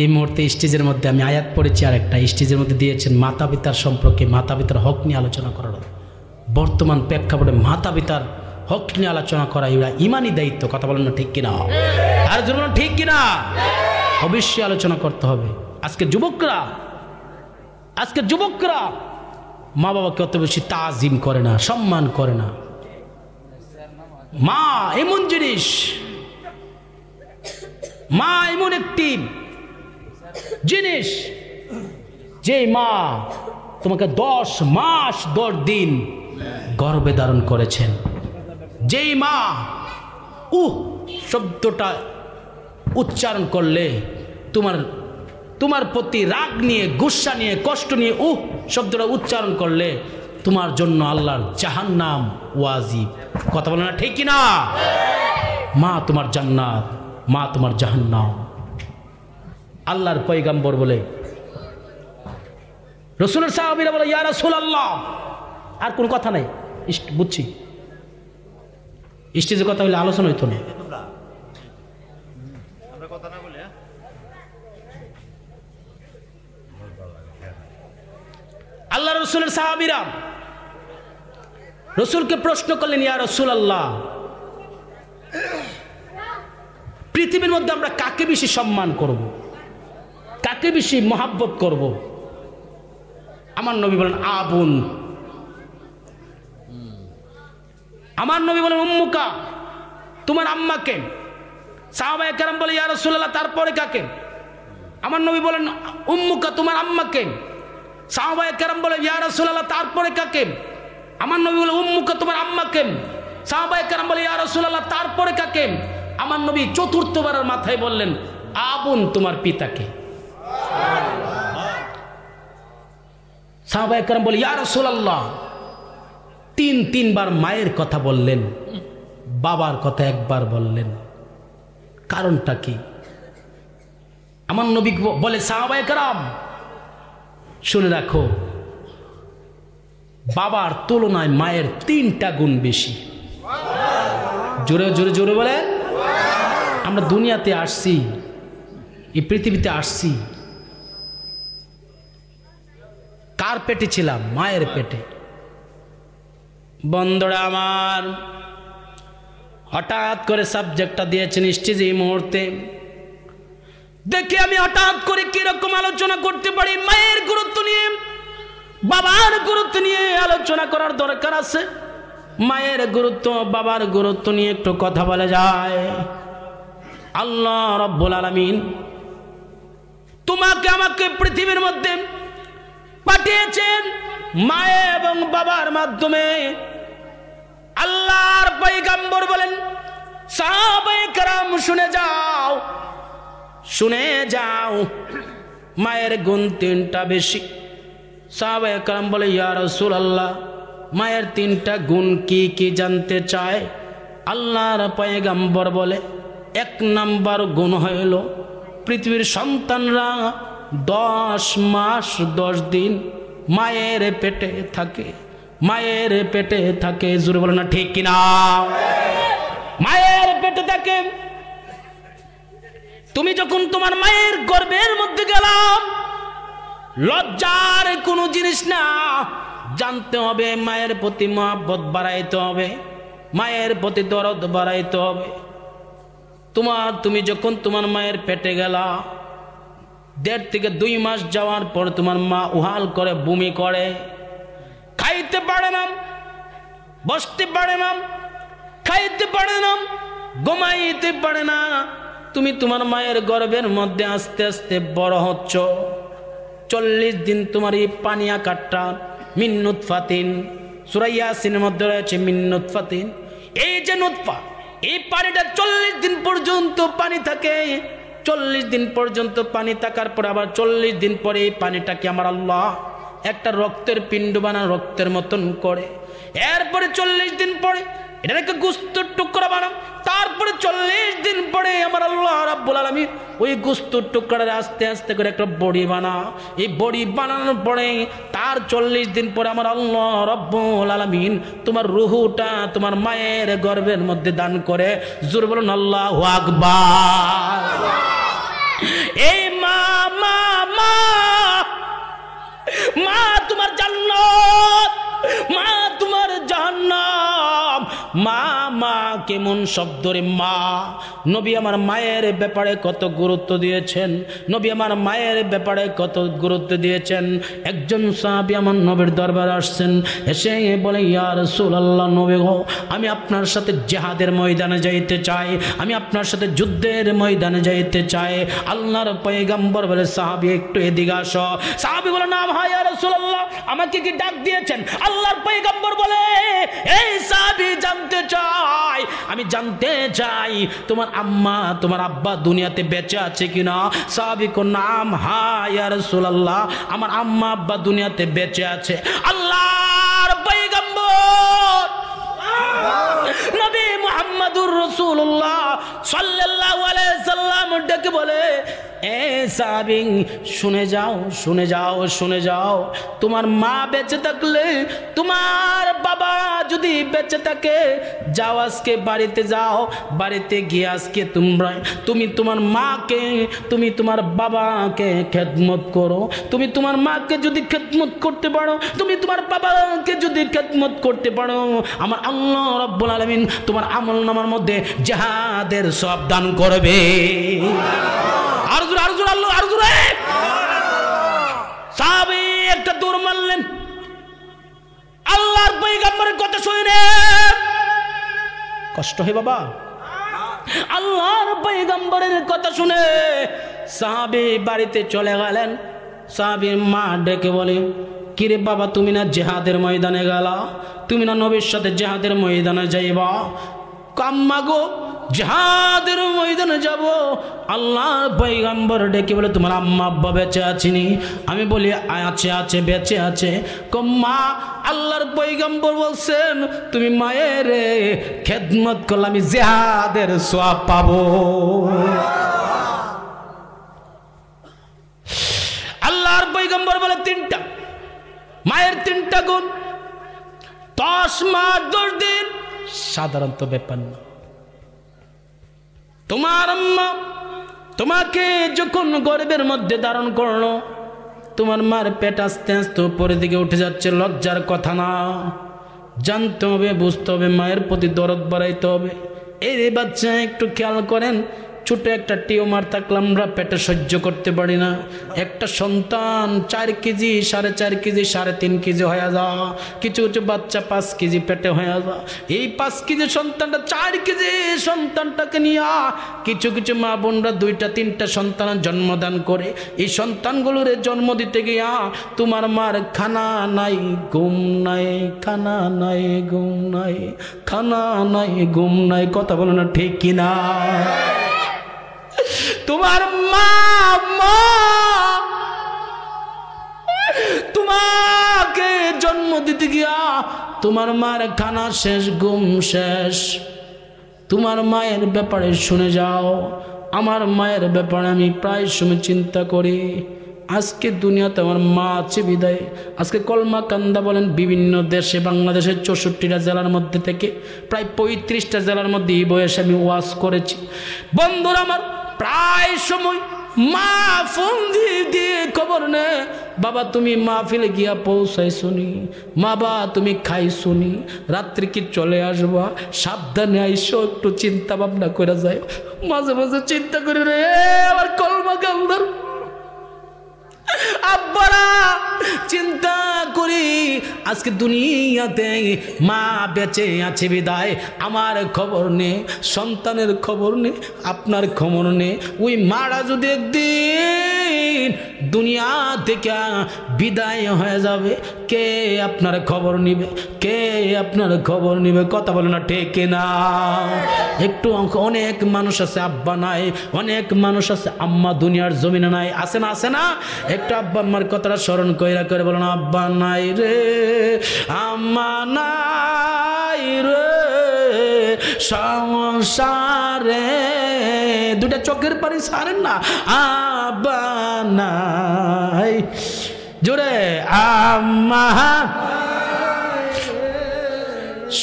এই মুহূর্তে স্টেজের মধ্যে আমি আয়াত পড়েছি, আর একটা স্টেজের মধ্যে দিয়েছেন মাতা পিতার সম্পর্কে, মাতা পিতার হক নিয়ে আলোচনা করার। বর্তমান প্রেক্ষাপটে মাতা পিতার হক নিয়ে আলোচনা করা এরা ইমানি দায়িত্ব। কথা বলেন না ঠিক কিনা? আর জন্য ঠিক কিনা? অবশ্যই আলোচনা করতে হবে। আজকে যুবকরা মা বাবাকে অত বেশি তাজিম করে না, সম্মান করে না। মা এমন জিনিস, মা এমন একটি জিনিস যে মা তোমাকে 10 মাস 10 দিন গর্ভে ধারণ করেছেন, যেই মা শব্দটা উচ্চারণ করলে তোমার প্রতি রাগ নিয়ে, গুসা নিয়ে, কষ্ট নিয়ে শব্দটা উচ্চারণ করলে তোমার জন্য আল্লাহর জাহান্নাম ওয়াজিব। কথা বলে না ঠিক কিনা? মা তোমার জান্নাত, মা তোমার জাহান্নাম। আল্লাহর পয়গাম্বর বলে, রাসূলের সাহাবীরা বলে ইয়া রাসূলুল্লাহ। আর কোন কথা নাই, বুঝছি স্টেজে কথা হইলে আলোচনা হইতো না। আল্লাহ রাসূলের সাহাবীরা রাসূলকে প্রশ্ন করলেন, ইয়া রাসূলুল্লাহ, পৃথিবীর মধ্যে আমরা কাকে বেশি সম্মান করব, কাকে বেশি মহাব্বত করব? আমার নবী বলেন আবুন। আমার নবী বলেন উম্মুকা, তোমার আম্মাকে। সাহাবায়ে কেরাম বলে ইয়া রাসূলুল্লাহ, তারপরে কাকে? আমার নবী বলেন উম্মুকা, তোমার আম্মাকে। সাহাবায়ে কেরাম বলে ইয়া রাসূলুল্লাহ, তারপরে কাকে? আমার নবী বলে উম্মুকা, তোমার আম্মাকে। সাহাবায়ে কেরাম বলে ইয়া রাসূলুল্লাহ, তারপরে কাকে? আমার নবী চতুর্থবারের মাথায় বললেন আবুন, তোমার পিতাকে। সাহাবায়ে কেরাম বলে ইয়া রাসূলুল্লাহ, তিনবার মায়ের কথা বললেন, বাবার কথা একবার বললেন, কারণটা কি? আমার নবী বলে সাহাবায়ে কেরাম শুনে রাখো, বাবার তুলনায় মায়ের 3টা গুণ বেশি। জোরে জোরে জোরে বলে। আমরা দুনিয়াতে আসছি, এই পৃথিবীতে আসছি, কার পেটে ছিলাম? মায়ের পেটে। বন্ধুরা আমার, হঠাৎ করে সাবজেক্টটা দিয়েছেন স্টেজে এই মুহূর্তে, দেখে আমি হঠাৎ করে কিরকম আলোচনা করতে পারি। মায়ের গুরুত্ব নিয়ে, বাবার গুরুত্ব নিয়ে আলোচনা করার দরকার আছে। মায়ের গুরুত্ব, বাবার গুরুত্ব নিয়ে একটু কথা বলা যায়। আল্লাহ রাব্বুল আলামিন তোমাকে আমাকে পৃথিবীর মধ্যে পাঠিয়েছেন মা এবং বাবার মাধ্যমে। আল্লাহর পয়গম্বর বলেন, সাহাবায়ে কেরাম শুনে যাও, শুনে যাও, মায়ের গুণ 3টা বেশি। সাহাবায়ে কেরাম বলে ইয়া রাসূলুল্লাহ, মায়ের 3টা গুণ কি কি জানতে চায়? আল্লাহর পয়গম্বর বলে 1 নাম্বার গুণ হইল পৃথিবীর সন্তানরা 10 মাস 10 দিন মায়ের পেটে থাকে, মায়ের পেটে থাকে। জোরে বলো না ঠিক কিনা? মায়ের পেটে থাকে। তুমি যখন তোমার মায়ের গর্ভের মধ্যে গেলাম, লজ্জার কোনো জিনিস না, জানতে হবে মায়ের প্রতি মহব্বত বাড়াইতে হবে, মায়ের প্রতি দরদ বাড়াইতে হবে। তুমি যখন তোমার মায়ের পেটে গেলা, 1.5 থেকে 2 মাস যাওয়ার পর তোমার মা উহাল করে, বমি করে, খাইতে পারে না, বসতে পারে না, খাইতে পারে না, ঘুমাইতে পারে না। তুমি তোমার মায়ের গর্ভের মধ্যে আস্তে আস্তে বড় হচ্ছ। 40 দিন তোমার এই পানি আকারটা মিন নুতফাতিন, সূরা ইয়াসিনের মধ্যে রয়েছে মিন নুতফাতিন। এই যে নুতফা, এই পানিটা 40 দিন পর্যন্ত পানি থাকে। 40 দিন পর্যন্ত পানি থাকার পর আবার 40 দিন পরে এই পানিটাকে আমার আল্লাহ একটা রক্তের পিণ্ড বানান, রক্তের মতন করে। এরপরে 40 দিন পরে এটাকে গোস্তের টুকরা বানাম। তারপরে 40 দিন পরে আমার আল্লাহ রাব্বুল আলামিন ওই গোস্তের টুকরাটা আস্তে আস্তে করে একটা বড়ি বানা। এই বড়ি বানানোর পরে তার 40 দিন পরে আমার আল্লাহ রাব্বুল আলামিন তোমার রূহটা তোমার মায়ের গর্ভের মধ্যে দান করে। জোরে বলুন আল্লাহু আকবার। এই মা মা মা মা তোমার জান্নাত, মা তোমার জাহান্নাম। মা মা কেমন শব্দ রে মা। নবী আমার মায়ের ব্যাপারে কত গুরুত্ব দিয়েছেন, নবী আমার মায়ের ব্যাপারে কত গুরুত্ব দিয়েছেন। একজন সাহাবী আমার নবীর দরবারে আসছেন, এসে বলে ইয়া রাসূলুল্লাহ, নবী গো, আমি আপনার সাথে জিহাদের ময়দানে যাইতে চাই, আমি আপনার সাথে যুদ্ধের ময়দানে যাইতে চাই। আল্লাহর পয়গম্বর বলে সাহাবী একটু এদিকে আসো। সাহাবী বলে না ভাই ইয়া রাসূলুল্লাহ, আমাকে কি ডাক দিয়েছেন? আল্লাহর পয়গম্বর বলে এই সাহাবী জানতে চাই, আমি জানতে চাই তোমার আম্মা তোমার আব্বা দুনিয়াতে বেঁচে আছে কিনা। সাহাবী কো নাম, হ্যাঁ ইয়া রাসূলুল্লাহ, আমার আম্মা আব্বা দুনিয়াতে বেঁচে আছে। আল্লাহর পয়গম্বর নবী মুহাম্মদুর রাসূলুল্লাহ সাল্লাল্লাহু আলাইহি সাল্লাম ডেকে বলে, এ সাহাবী শুনে যাও, শুনে যাও, শুনে যাও। তোমার মা বেঁচে থাকলে, তোমার বাবা যদি বেঁচে থাকে, যাও আজকে বাড়িতে যাও, বাড়িতে গিয়ে আজকে তুমি তোমার মাকে, তুমি তোমার বাবাকে খেদমত করো। তুমি তোমার মাকে যদি খেদমত করতে পারো, তুমি তোমার বাবাকে যদি খেদমত করতে পারো, আমার আল্লাহ রাব্বুল আলামিন তোমার আমলনামার মধ্যে জিহাদের সওয়াব দান করবে। সাহাবী একটা দৌড় মারলেন। আল্লাহর পয়গম্বরের কথা শুনে কষ্ট হয় বাবা। আল্লাহর পয়গম্বরের কথা শুনে সাহাবী বাড়িতে চলে গেলেন। সাহাবীর মা ডেকে বলে, কিরে বাবা তুমি না জিহাদের ময়দানে গেলা, তুমি না নবীর সাথে জিহাদের ময়দানে যাইবা? আম্মা গো জিহাদের ময়দানে যাব। আল্লাহর পয়গম্বর ডেকে বলে তোমার আম্মা আব্বা বেঁচে আছেনি? আমি বলি আছে আছে বেঁচে আছে। মা আল্লাহর পয়গম্বর বলছেন তুমি মায়ের খেদমত করলে আমি জিহাদের সওয়াব পাবো। আল্লাহর পয়গম্বর বলে তিনটা মায়ের তিনটা গুণ, 10 মাস 10 দিন সাধারণত ব্যাপার না। তোমার আম্মা তোমাকে যখন গর্ভের মধ্যে ধারণ করলো, তোমার মার পেট আস্তে আস্তে উপরের দিকে উঠে যাচ্ছে, লজ্জার কথা না। জানতে হবে, বুঝতে হবে, মায়ের প্রতি দরদ বাড়াইতে হবে। এই বাচ্চা একটু খেয়াল করেন, ছোট একটা টিউমার থাকলে আমরা পেটে সহ্য করতে পারি না। একটা সন্তান 4 কেজি 4.5 কেজি 3.5 কেজি হয়ে যাওয়া, কিছু কিছু বাচ্চা 5 কেজি পেটে হয়ে যাওয়া। এই 5 কেজি সন্তানটা 4 কেজি সন্তানটাকে নিয়ে কিছু কিছু মা বোনরা 2টা 3টা সন্তানের জন্মদান করে। এই সন্তানগুলোর জন্ম দিতে গিয়া তোমার মার খানা নাই ঘুম নাই, খানা নাই ঘুম নাই, খানা নাই ঘুম নাই। কথা বলো না ঠিক কিনা? তোমার মা তোমাকে জন্ম দিতে গিয়া তোমার মার খানা শেষ, ঘুম শেষ। তোমার মায়ের ব্যাপারে শুনে যাও। আমার মায়ের ব্যাপারে আমি প্রায় সময় চিন্তা করি। আজকে দুনিয়াতে আমার মা আছে বিদায় আজকে কলমা কান্দা বলেন বিভিন্ন দেশে, বাংলাদেশের 64টা জেলার মধ্যে থেকে প্রায় 35টা জেলার মধ্যে এই বয়সে আমি ওয়াজ করেছি। বন্ধুরা আমার প্রায় সময় মা ফোন দিয়ে খবর নে, বাবা তুমি মাহফিলে গিয়া পৌঁছাই শুনি, মা বা তুমি খাই শুনি, রাত্রি কি চলে আসবা, সাবধানে আইসো, একটু চিন্তা ভাবনা করে যায়। মাঝে মাঝে চিন্তা করি রে আমার কলমা কান্দার আব্বারা, চিন্তা করি আজকে দুনিয়াতে মা বেঁচে আছে বিদায় আমার খবর নেই, সন্তানের খবর নেই, আপনার খবর নেই। ওই মারা যদি একদিন দুনিয়া থেকে বিদায় হয়ে যাবে, কে আপনার খবর নিবে, কে আপনার খবর নিবে? কথা বলে না ঠিক না? একটু অনেক মানুষ আছে আব্বা নাই, অনেক মানুষ আছে আম্মা দুনিয়ার জমিনে নাই, আছে না? আছে না? একটু আব্বা আম্মার কথাটা স্মরণ কইরা করে বলো না, আব্বা নাই রে, আম্মা নাই রে সংসারে, 2টা চোখের পানি ছাড়েন না, আব্বা নাই। জোরে আম্মা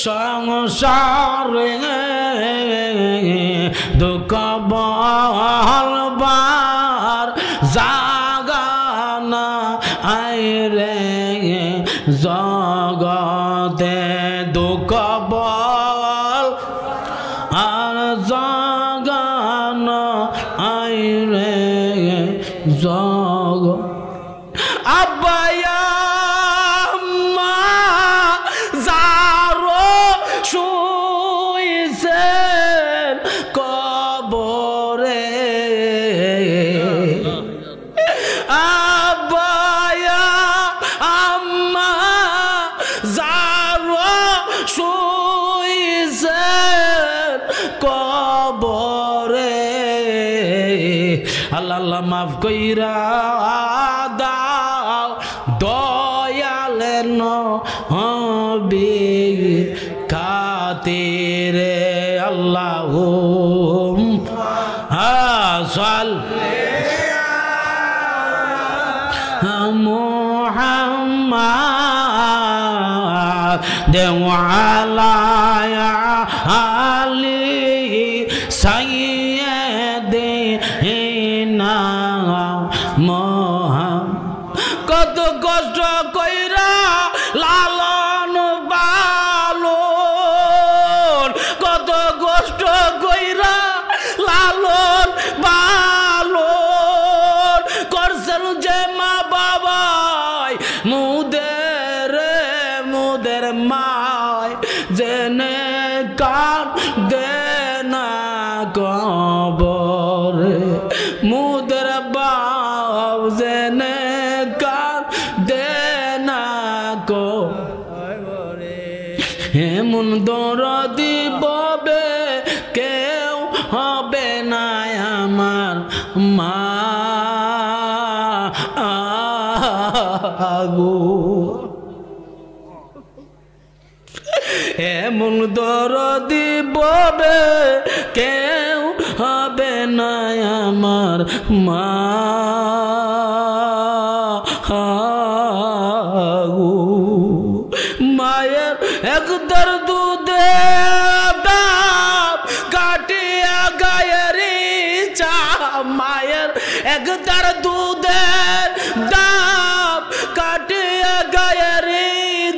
সংসারে দুঃখ বলবার জাগানা আইরে, জগতে দুঃখ বল আর জাগানা আইরে জগ। আব্বায়া মা যারো শুইছেন কবরে, আব্বায়া আম্মা যারো শুইছেন কবরে, আল্লাহ আল্লাহ মাফ কইরা দাও দয়ালে নবী খাতিরে, আল্লাহুম্মা সাল্লি মুহাম্মাদ ওয়া আলা আলি সাইয়্যিদিনা মুহাম্মদ। কত কষ্ট কইরা লালন পালন, কত কষ্ট কইরা লালন পালন করছেন যে মা বাবাই, মুদের মায় জেনে কান দেনা কবরে, মুদের বাপ জেনে কান দেনা এমন দরদি ববে কেউ হবে না আমার মা গো। এমন দরদি ববে কেউ হবে না আমার মা গো। মায়ের এক দর্দ দেব কাটিয়া গায়ের চা, মায়ের এক দর্দ দেব কাটিয়া গায়ের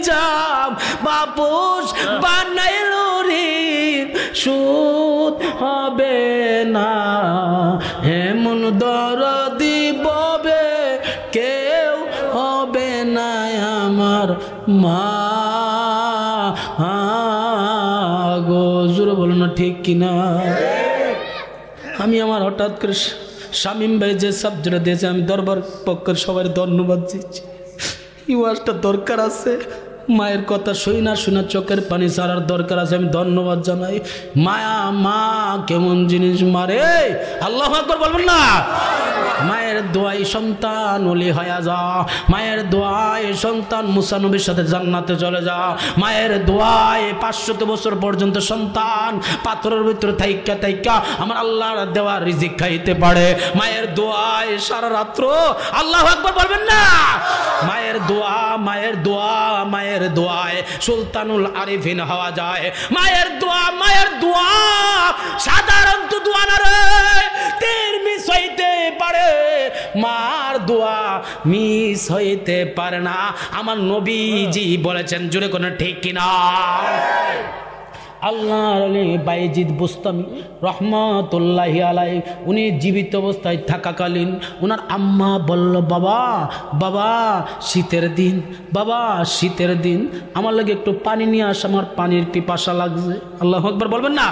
চাপ, বাপুস বানাইল ঋণ সুদ হবে না। এমন দরদি ববে কেউ হবে না আমার মা গো। জোরে বলো না ঠিক কিনা? আমি আমার হঠাৎ করে শামীম ভাই যে সাবজেক্টটা দিয়েছে আমি দরবার পক্ষের সবাই ধন্যবাদ দিচ্ছি। এই ওয়াজটা দরকার আছে, মায়ের কথা শুই না শুনে চোখের পানি ছাড়ার দরকার আছে, আমি ধন্যবাদ জানাই। মায়া মা কেমন জিনিস মারে, আল্লাহু আকবার বলবেন না? মায়ের দোয়াই সন্তান ওলি হয়ে যা, মায়ের দোয়াই সন্তান মুসা নবীর সাথে জান্নাতে চলে যা, মায়ের দোয়াই 500 বছর পর্যন্ত সন্তান পাথরের ভিতরে থাইকা থাইকা আমার আল্লাহর দেওয়া রিজিক খাইতে পারে। মায়ের দোয়াই সারা রাত্র, আল্লাহু আকবার বলবেন না? মায়ের দোয়া, মায়ের দোয়া, মায়ের দোয়ায় সুলতানুল আরিফিন হওয়া যায়। মায়ের দোয়া, মায়ের দোয়া সাধারণত দোয়া না রে, তীর মিস হইতে পারে, মার দোয়া মিস হইতে পারে না। আমার নবীজি বলেছেন, জোরে কোন ঠিক কিনা? আল্লাহর ওলি বাইজিদ বুস্তামি রহমাতুল্লাহি আলাইহি, উনি জীবিত অবস্থায় থাকাকালীন ওনার আম্মা বলল, বাবা বাবা শীতের দিন, বাবা শীতের দিন আমার লাগে একটু পানি নিয়ে আস, আমার পানির পিপাসা লাগছে। আল্লাহু আকবার বলবেন না?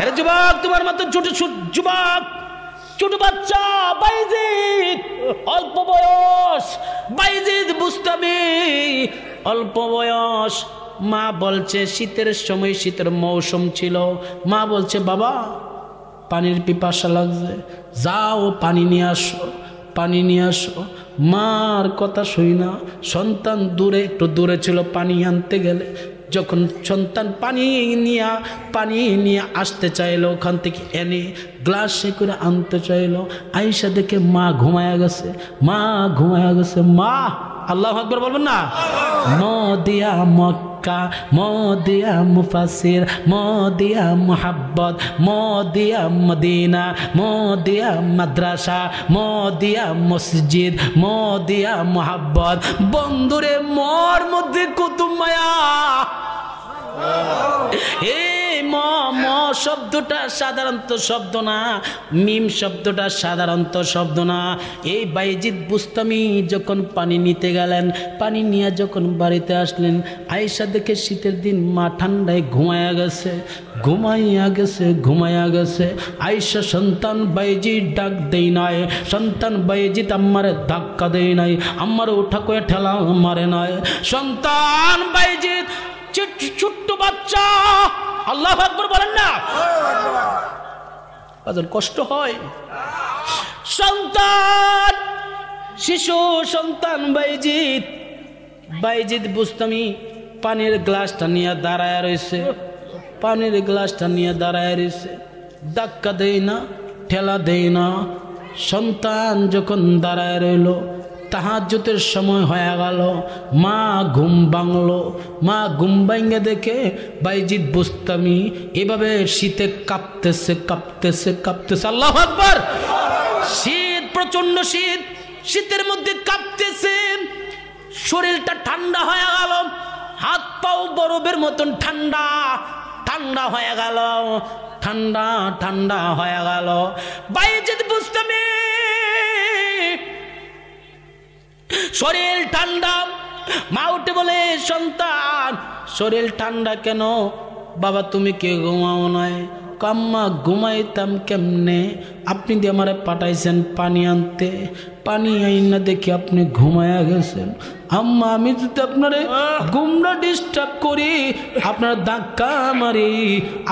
আরে যুবক, তোমার মতো ছোট ছোট যুবক, ছোট বাচ্চা বাইজিদ, অল্প বয়স বাইজিদ বুস্তামি, অল্প বয়স। মা বলছে শীতের সময়, শীতের মৌসুম ছিল, মা বলছে বাবা পানির পিপাসা লাগছে, যাও পানি নিয়ে আসো, পানি নিয়ে আসো। মার কথা শুই না, সন্তান দূরে, একটু দূরে ছিল, পানি আনতে গেলে যখন সন্তান পানি নিয়ে আসতে চাইলো, ওখান থেকে এনে গ্লাসে করে আনতে চাইলো, আয়েশা দেখে মা ঘুমায়া গেছে, মা ঘুমায়া গেছে। মা, আল্লাহু আকবার বলবেন না? মদিয়া মক্কা, মদিয়া মুফাসির, মদিয়া মুহাব্বত, মদিয়া মদিনা, মদিয়া মাদ্রাসা, মদিয়া মসজিদ, মদিয়া মুহাব্বত। বন্ধুরে মোর মধ্যে কত মায়া। এই ম শব্দটা সাধারণত শব্দ না, মিম শব্দটা সাধারণত শব্দ না। এই বাইজিদ বুস্তামি যখন পানি নিতে গেলেন, পানি নিয়ে যখন বাড়িতে আসলেন, আয়েশা দেখে শীতের দিন মা ঠান্ডায় ঘুমায়া গেছে, ঘুমাইয়া গেছে, ঘুমাইয়া গেছে। আয়েশা সন্তান বাইজিদ ডাক দেই নাই, সন্তান বাইজিদ আম্মারে ধাক্কা দেই নাই, আম্মারে উঠা করে ঠেলা মারে নাই। সন্তান বাইজিদ ছোট্ট বাচ্চা, আল্লাহু আকবার বলেন না? কষ্ট হয়। সন্তান শিশু সন্তান বাইজিদ বুস্তামি পানির গ্লাসটা নিয়ে দাঁড়ায় রয়েছে, পানির গ্লাসটা নিয়ে দাঁড়ায় রয়েছে, ধাক্কা দেয় না, ঠেলা দেয় না। সন্তান যখন দাঁড়ায় রইল, তাহাজ্জুদের সময় হয়ে গেল, মা ঘুম ভাঙলো, মা ঘুম ভাঙে দেখে বাইজিদ বুস্তামি এভাবে শীতে কাঁপতেছে কাঁপতেছে কাঁপতেছে। আল্লাহু আকবার! শীত, প্রচন্ড শীত, শীতের মধ্যে কাঁপতেছে, শরীরটা ঠান্ডা হয়ে গেল, হাত পাও বরফের মতন ঠান্ডা ঠান্ডা হয়ে গেল, ঠান্ডা ঠান্ডা হয়ে গেল। বাইজিদ বুস্তামি শরীর ঠান্ডা। মা উঠে বলে, সন্তান শরীর ঠান্ডা কেন? বাবা তুমি কে ঘুমাও নয়? কাম্মা ঘুমাইতাম কেমনে? আপনি দিয়ে আমারে পাঠাইছেন পানি আনতে, পানি আইন না দেখি আপনি ঘুমায়া গেছেন। আম্মা আমি যদি আপনারে গুমরা ডিস্টার্ব করি, আপনার ধাক্কা মারি,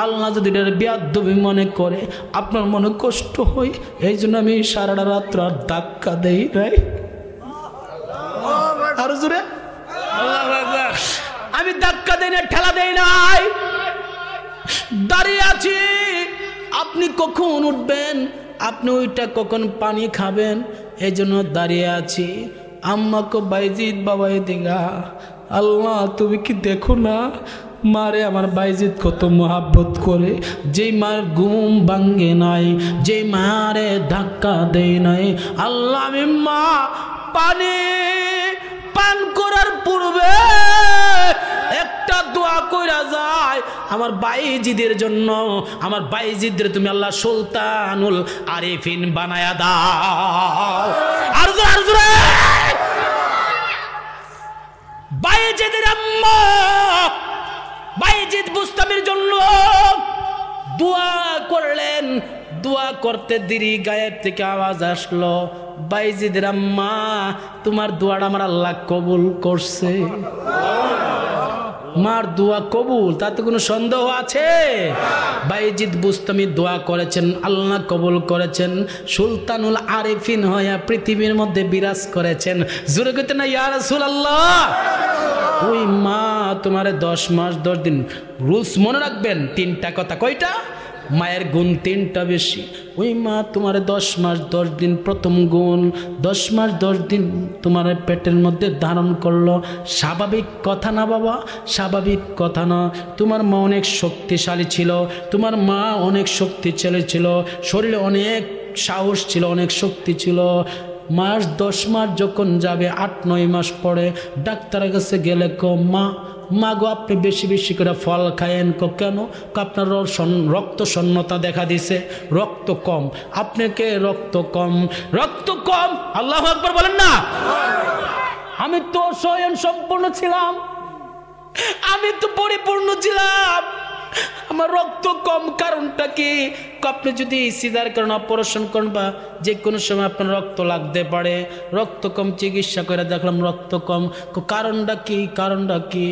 আল্লাহ যদি এটার বেয়াদবি মনে করে, আপনার মনে কষ্ট হয়, এই জন্য আমি সারাটা রাত্র আর ধাক্কা দেই নাই। আর জোরে আমি ধাক্কা দেই না, ঠেলা দেই নাই, দাঁড়িয়ে আছি। আপনি কখন উঠবেন, আপনি ওইটা কখন পানি খাবেন, এই জন্য দাঁড়িয়ে আছি। আম্মাকে বাইজিৎ বাবাই দিগা, আল্লাহ তুমি কি দেখো না মারে আমার বাইজিৎ কত মহাব্বত করে, যেই মার ঘুম ভাঙ্গে নাই, যেই মারে ধাক্কা দেয় নাই। আল্লাহ আমি মা পানি পান করার পূর্বে একটা দোয়া কইরা যায় আমার বাইজিদের জন্য, আমার বাইজিদের তুমি আল্লাহ সুলতানুল আরিফিন বানায়া দাও। আর জোরে বাইজিদের আম্মা বাইজিদ বুস্তামির জন্য দোয়া করলেন। দোয়া করতে দেরি গায়েব থেকে আওয়াজ আসলো, বাইজিদের আম্মা তোমার দোয়াটা আমার আল্লাহ কবুল করছে। মার দোয়া কবুল, তাতে কোনো সন্দেহ আছে? বাইজিদ বুস্তামি দোয়া করেছেন, আল্লাহ কবুল করেছেন, সুলতানুল আরিফিন হইয়া পৃথিবীর মধ্যে বিরাজ করেছেন। জোরে কইতে না ইয়া রাসূলুল্লাহ। ওই মা তোমারে 10 মাস 10 দিন, রুলস মনে রাখবেন, 3টা কথা। কয়টা? মায়ের গুণ 3টা বেশি। ওই মা তোমার 10 মাস 10 দিন, প্রথম গুণ 10 মাস 10 দিন তোমার পেটের মধ্যে ধারণ করলো। স্বাভাবিক কথা না বাবা, স্বাভাবিক কথা না। তোমার মা অনেক শক্তিশালী ছিল, তোমার মা অনেক শক্তিশালী ছিল, শরীরে অনেক সাহস ছিল, অনেক শক্তি ছিল। 10 মাস যখন যাবে, 8-9 মাস পরে ডাক্তারের কাছে গেলে মা গো আপনি বেশি বেশি করে ফল খায়েন। কেন? আপনার রক্ত শূন্যতা দেখা দিছে, রক্ত কম, আপনাকে রক্ত কম, রক্ত কম। আল্লাহু আকবার বলেন না। আমি তো স্বয়ং সম্পূর্ণ ছিলাম, আমি তো পরিপূর্ণ ছিলাম, আমার রক্ত কম। কারণটা কি? আপনি যদি সিজার করেন, অপারেশন করেন, বা যে কোনো সময় আপনার রক্ত লাগতে পারে, রক্ত কম, চিকিৎসা করে দেখলাম রক্ত কম। কারণটা কি? কারণটা কি?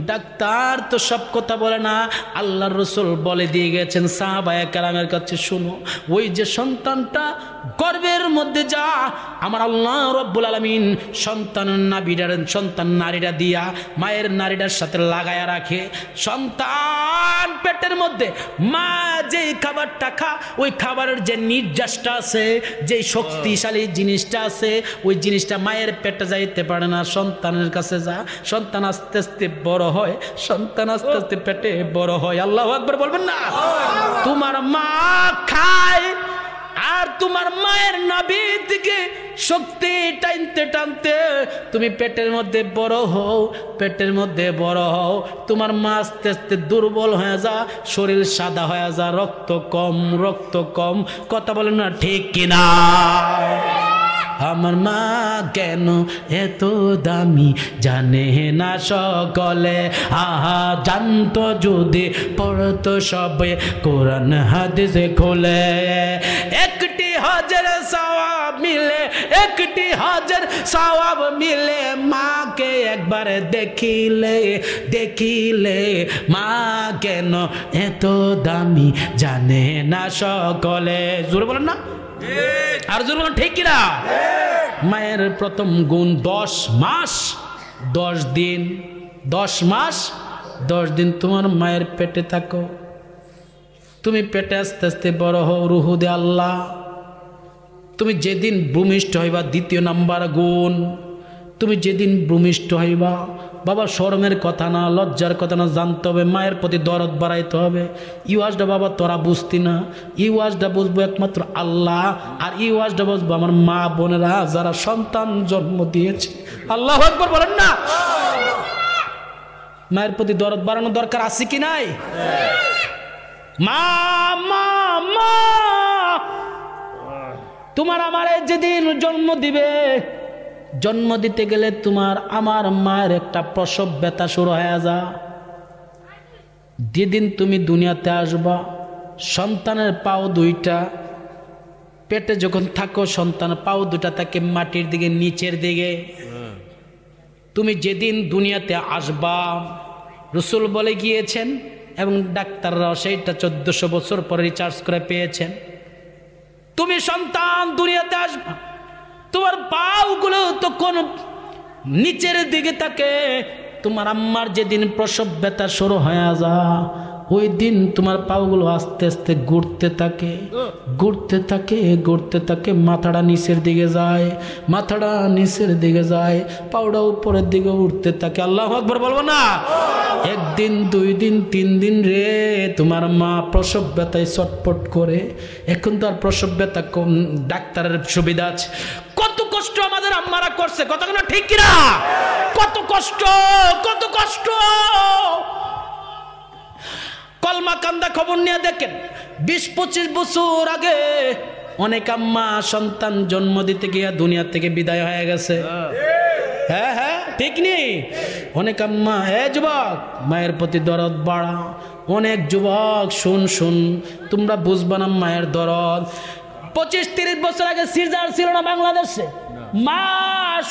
ডাক্তার তো সব কথা বলে না, আল্লাহর রাসূল বলে দিয়ে গেছেন সাহাবায়ে কেরামের কাছে, শুনো, ওই যে সন্তানটা গর্ভের মধ্যে যা আমার আল্লাহ রব্বুল আলামিন সন্তান নারীরা দিয়া মায়ের নারীটার সাথে লাগায়া রাখে, সন্তান পেটের মধ্যে মা যেই খাবারটা খা, ওই খাবারের যে নির্যাসটা আছে, যে শক্তিশালী জিনিসটা আছে, ওই জিনিসটা মায়ের পেটে যাইতে পারে না, সন্তানের কাছে যা। সন্তান আস্তে আস্তে বড় হয়, সন্তান আস্তে আস্তে পেটে বড় হয়। আল্লাহু আকবার বলবেন না। তোমার মা খায়, আর তোমার মায়ের নাভি থেকে শক্তি টানতে টানতে তুমি পেটের মধ্যে বড় হও, পেটের মধ্যে বড় হও। তোমার মা আস্তে আস্তে দুর্বল হয়ে যা, শরীর সাদা হয়ে যা, রক্ত কম, রক্ত কম। কথা বলেন না ঠিক কিনা? আমার মা কেন এত দামি জানে না সকলে, আহা জানতো যদি পড়তো সবে কোরআন হাদিসে খোলে। একটি হাজার সওয়াব মিলে, একটি হাজার সওয়াব মিলে, মাকে একবার দেখিলে, দেখিলে। মা কেন এত দামি জানে না সকলে। জোরে বলেন না, আর জোরে বলেন ঠিক কিনা? মায়ের প্রথম গুণ 10 মাস 10 দিন, 10 মাস 10 দিন তোমার মায়ের পেটে থাকো, তুমি পেটে আস্তে আস্তে বড় হও, রুহু দে আল্লাহ। তুমি যেদিন ভূমিষ্ঠ হইবা, 2 নাম্বার গুণ, তুমি যেদিন ভূমিষ্ঠ হইবা, বাবা শরমের কথা না, লজ্জার কথা না, জানতে হবে মায়ের প্রতি দরদ বাড়াইতে হবে। ইওয়াজটা বাবা তোরা বুঝতি না, ইওয়াজটা বুঝবো একমাত্র আল্লাহ, আর ইওয়াজটা বুঝবো আমার মা বোনেরা যারা সন্তান জন্ম দিয়েছে। আল্লাহু আকবার বলেন না। মায়ের প্রতি দরদ বাড়ানো দরকার আছে কি নাই? মা মা মা তোমার আমারে যেদিন জন্ম দিবে, জন্ম দিতে গেলে তোমার আমার মায়ের একটা প্রসব ব্যথা শুরু হয়ে যা। যেদিন তুমি দুনিয়াতে আসবা, সন্তানের পাও 2টা পেটে যখন থাকো, সন্তানের পাও 2টা থাকে মাটির দিকে, নিচের দিকে। তুমি যেদিন দুনিয়াতে আসবা, রসুল বলে গিয়েছেন এবং ডাক্তাররাও সেইটা 1400 বছর পরে রিসার্চ করে পেয়েছেন। তুমি সন্তান দুনিয়াতে আসবা, তোমার পাগুলো তখন নিচের দিকে থাকে। তোমার আম্মার যেদিন প্রসব ব্যথা শুরু হয়ে যায়, ওই দিন তোমার পাগুলো আস্তে আস্তে ঘুরতে থাকে, ঘুরতে থাকে, ঘুরতে থাকে। মাথাটা নিচের দিকে যায়, মাথাটা নিচের দিকে যায়, পাউডা উপরের দিকে উঠতে থাকে। আল্লাহু আকবার বলবো না? একদিন, 2 দিন, 3 দিন রে তোমার মা প্রসব ব্যথায় ছটফট করে। এখন তো আর প্রসব ব্যথা কম, ডাক্তারের সুবিধা আছে। কত কষ্ট আমাদের আম্মারা করছে, কত না ঠিক কিনা? কত কষ্ট, কত কষ্ট। কলমা কান্দা খবর নিয়ে দেখেন, 20-25 বছর আগে অনেক আম্মা সন্তান জন্ম দিতে গিয়া দুনিয়া থেকে বিদায় হয়ে গেছে। হ্যাঁ হ্যাঁ, ঠিক নেই? অনেক আম্মা, যুবক মায়ের প্রতি দরদ বাড়া। অনেক যুবক শুন, তোমরা বুঝবা না মায়ের দরদ। 25-30 বছর আগে সিজার ছিল না বাংলাদেশে। মা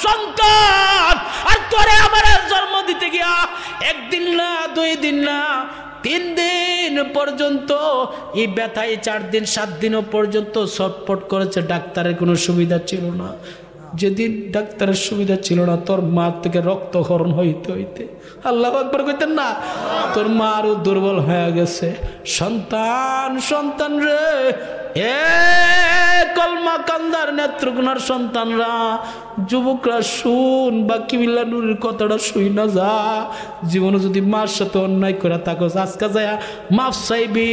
সন্তান আর তোরে আমার জন্ম দিতে গিয়া 1 দিন না, 2 দিন না, 3 দিন পর্যন্ত এই ব্যথায়, 4 দিন 7 দিনও পর্যন্ত ছটফট করেছে। ডাক্তারের কোনো সুবিধা ছিল না। যেদিন ডাক্তারের সুবিধা ছিল না, তোর মা থেকে রক্তক্ষরণ হইতে হইতে, আল্লাহু আকবার কইতেন না, তোর মা আরো দুর্বল হয়ে গেছে। সন্তান রে, কলমা কান্দার নেত্রকোনার সন্তানরা, যুবকরা শুন, বাকি বিল্লা নুরের কথাটা শুই না যা। জীবনে যদি মার সাথে অন্যায় করে থাকো, আজকে যায় মাফ চাইবি।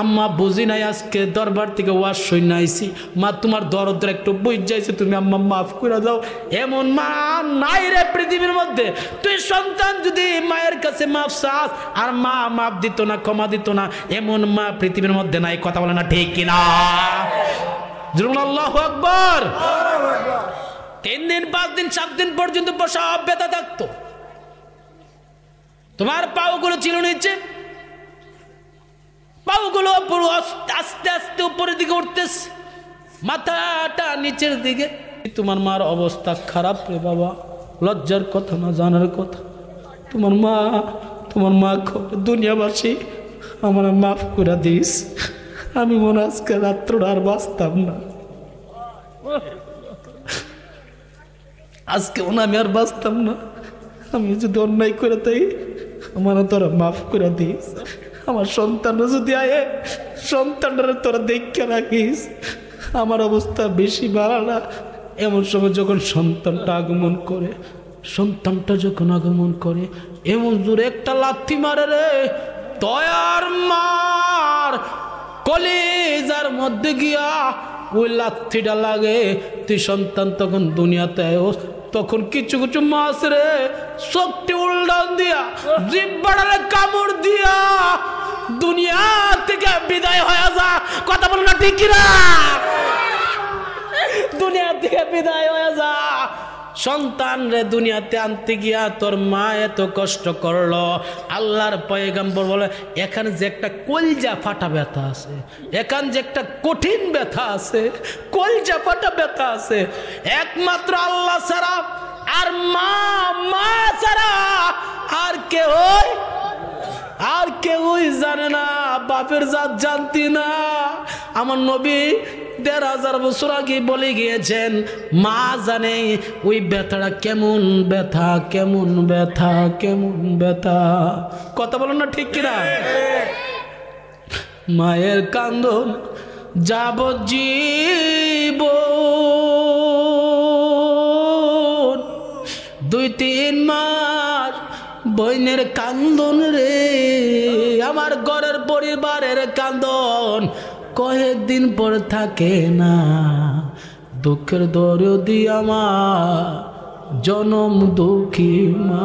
আম্মা বুঝি নাই, আজকে দরবার থেকে ওয়াজ শুই নাইছি, মা তোমার দরদ একটু বুঝ যাইছে, তুমি আম্মা মাফ করে দাও। এমন মা নাই রে পৃথিবীর মধ্যে। তুই সন্তান যদি মায়ের কাছে মাফ চাস আর মা মাফ দিত না, ক্ষমা দিত না, এমন মা পৃথিবীর মধ্যে নাই। কথা বলে না ঠিক কিনা? আল্লাহু আকবার। 3 দিন, 5 দিন, 7 দিন পর্যন্ত প্রসব ব্যথা থাকতো। তোমার পাগুলো ছিল নিচে, পাগুলো আস্তে আস্তে উপরের দিকে উঠতেছে, মাথাটা নিচের দিকে। তোমার মার অবস্থা খারাপ রে বাবা, লজ্জার কথা না, জানার কথা। তোমার মা দুনিয়াবাসী আমার মাফ করে দিস। আমি মনে আজকে রাত্রটা আর বাঁচতাম না, আজকে আমি আর বাঁচতাম না। আমি যদি অন্যায় করে তাই আমার তোরা মাফ করে দিস। আমার সন্তানরা যদি আয়ে, সন্তানরা তোরা দেখে রাখিস। আমার অবস্থা বেশি ভালো না। এমন সময় যখন সন্তানটা আগমন করে, এমন জোরে একটা লাথি মারে রে, তয়ার মার কলিজার মধ্যে গিয়া ওই লাথিটা লাগে। তুই সন্তান তখন দুনিয়াতে আয়োস, তখন কিছু কিছু মাছ রে শক্তি উল্টান দিয়া, জিহ্বাটারে কামড় দিয়া দুনিয়া থেকে বিদায় হয়ে যা। কথা বল না ঠিক কিনা? দুনিয়া থেকে বিদায় হয়ে যা। সন্তান রে দুনিয়াতে আনতে গিয়া তোর মা এত কষ্ট করলো। আল্লাহর পয়গম্বর বলে, এখানে যে একটা কলজা ফাটা ব্যথা আছে, এখানে যে একটা কঠিন ব্যথা আছে, কলজা ফাটা ব্যথা আছে, একমাত্র আল্লাহ ছাড়া আর মা ছাড়া আর কেউই জানে না। বাপের জাত জানতি না। আমার নবী ১৫০০ বছর আগে বলে গিয়েছেন, মা জানে ওই ব্যথাটা কেমন ব্যথা, কেমন ব্যথা, কেমন ব্যথা। কথা বলো না ঠিক কিনা? মায়ের কান্দন যাবজ্জীবন, 2-3 মাস বইনের কান্দন রে, আমার ঘরের পরিবারের কান্দন কয়েকদিন পর থাকে না। দুঃখের দরদি আমার জনম দুঃখী মা,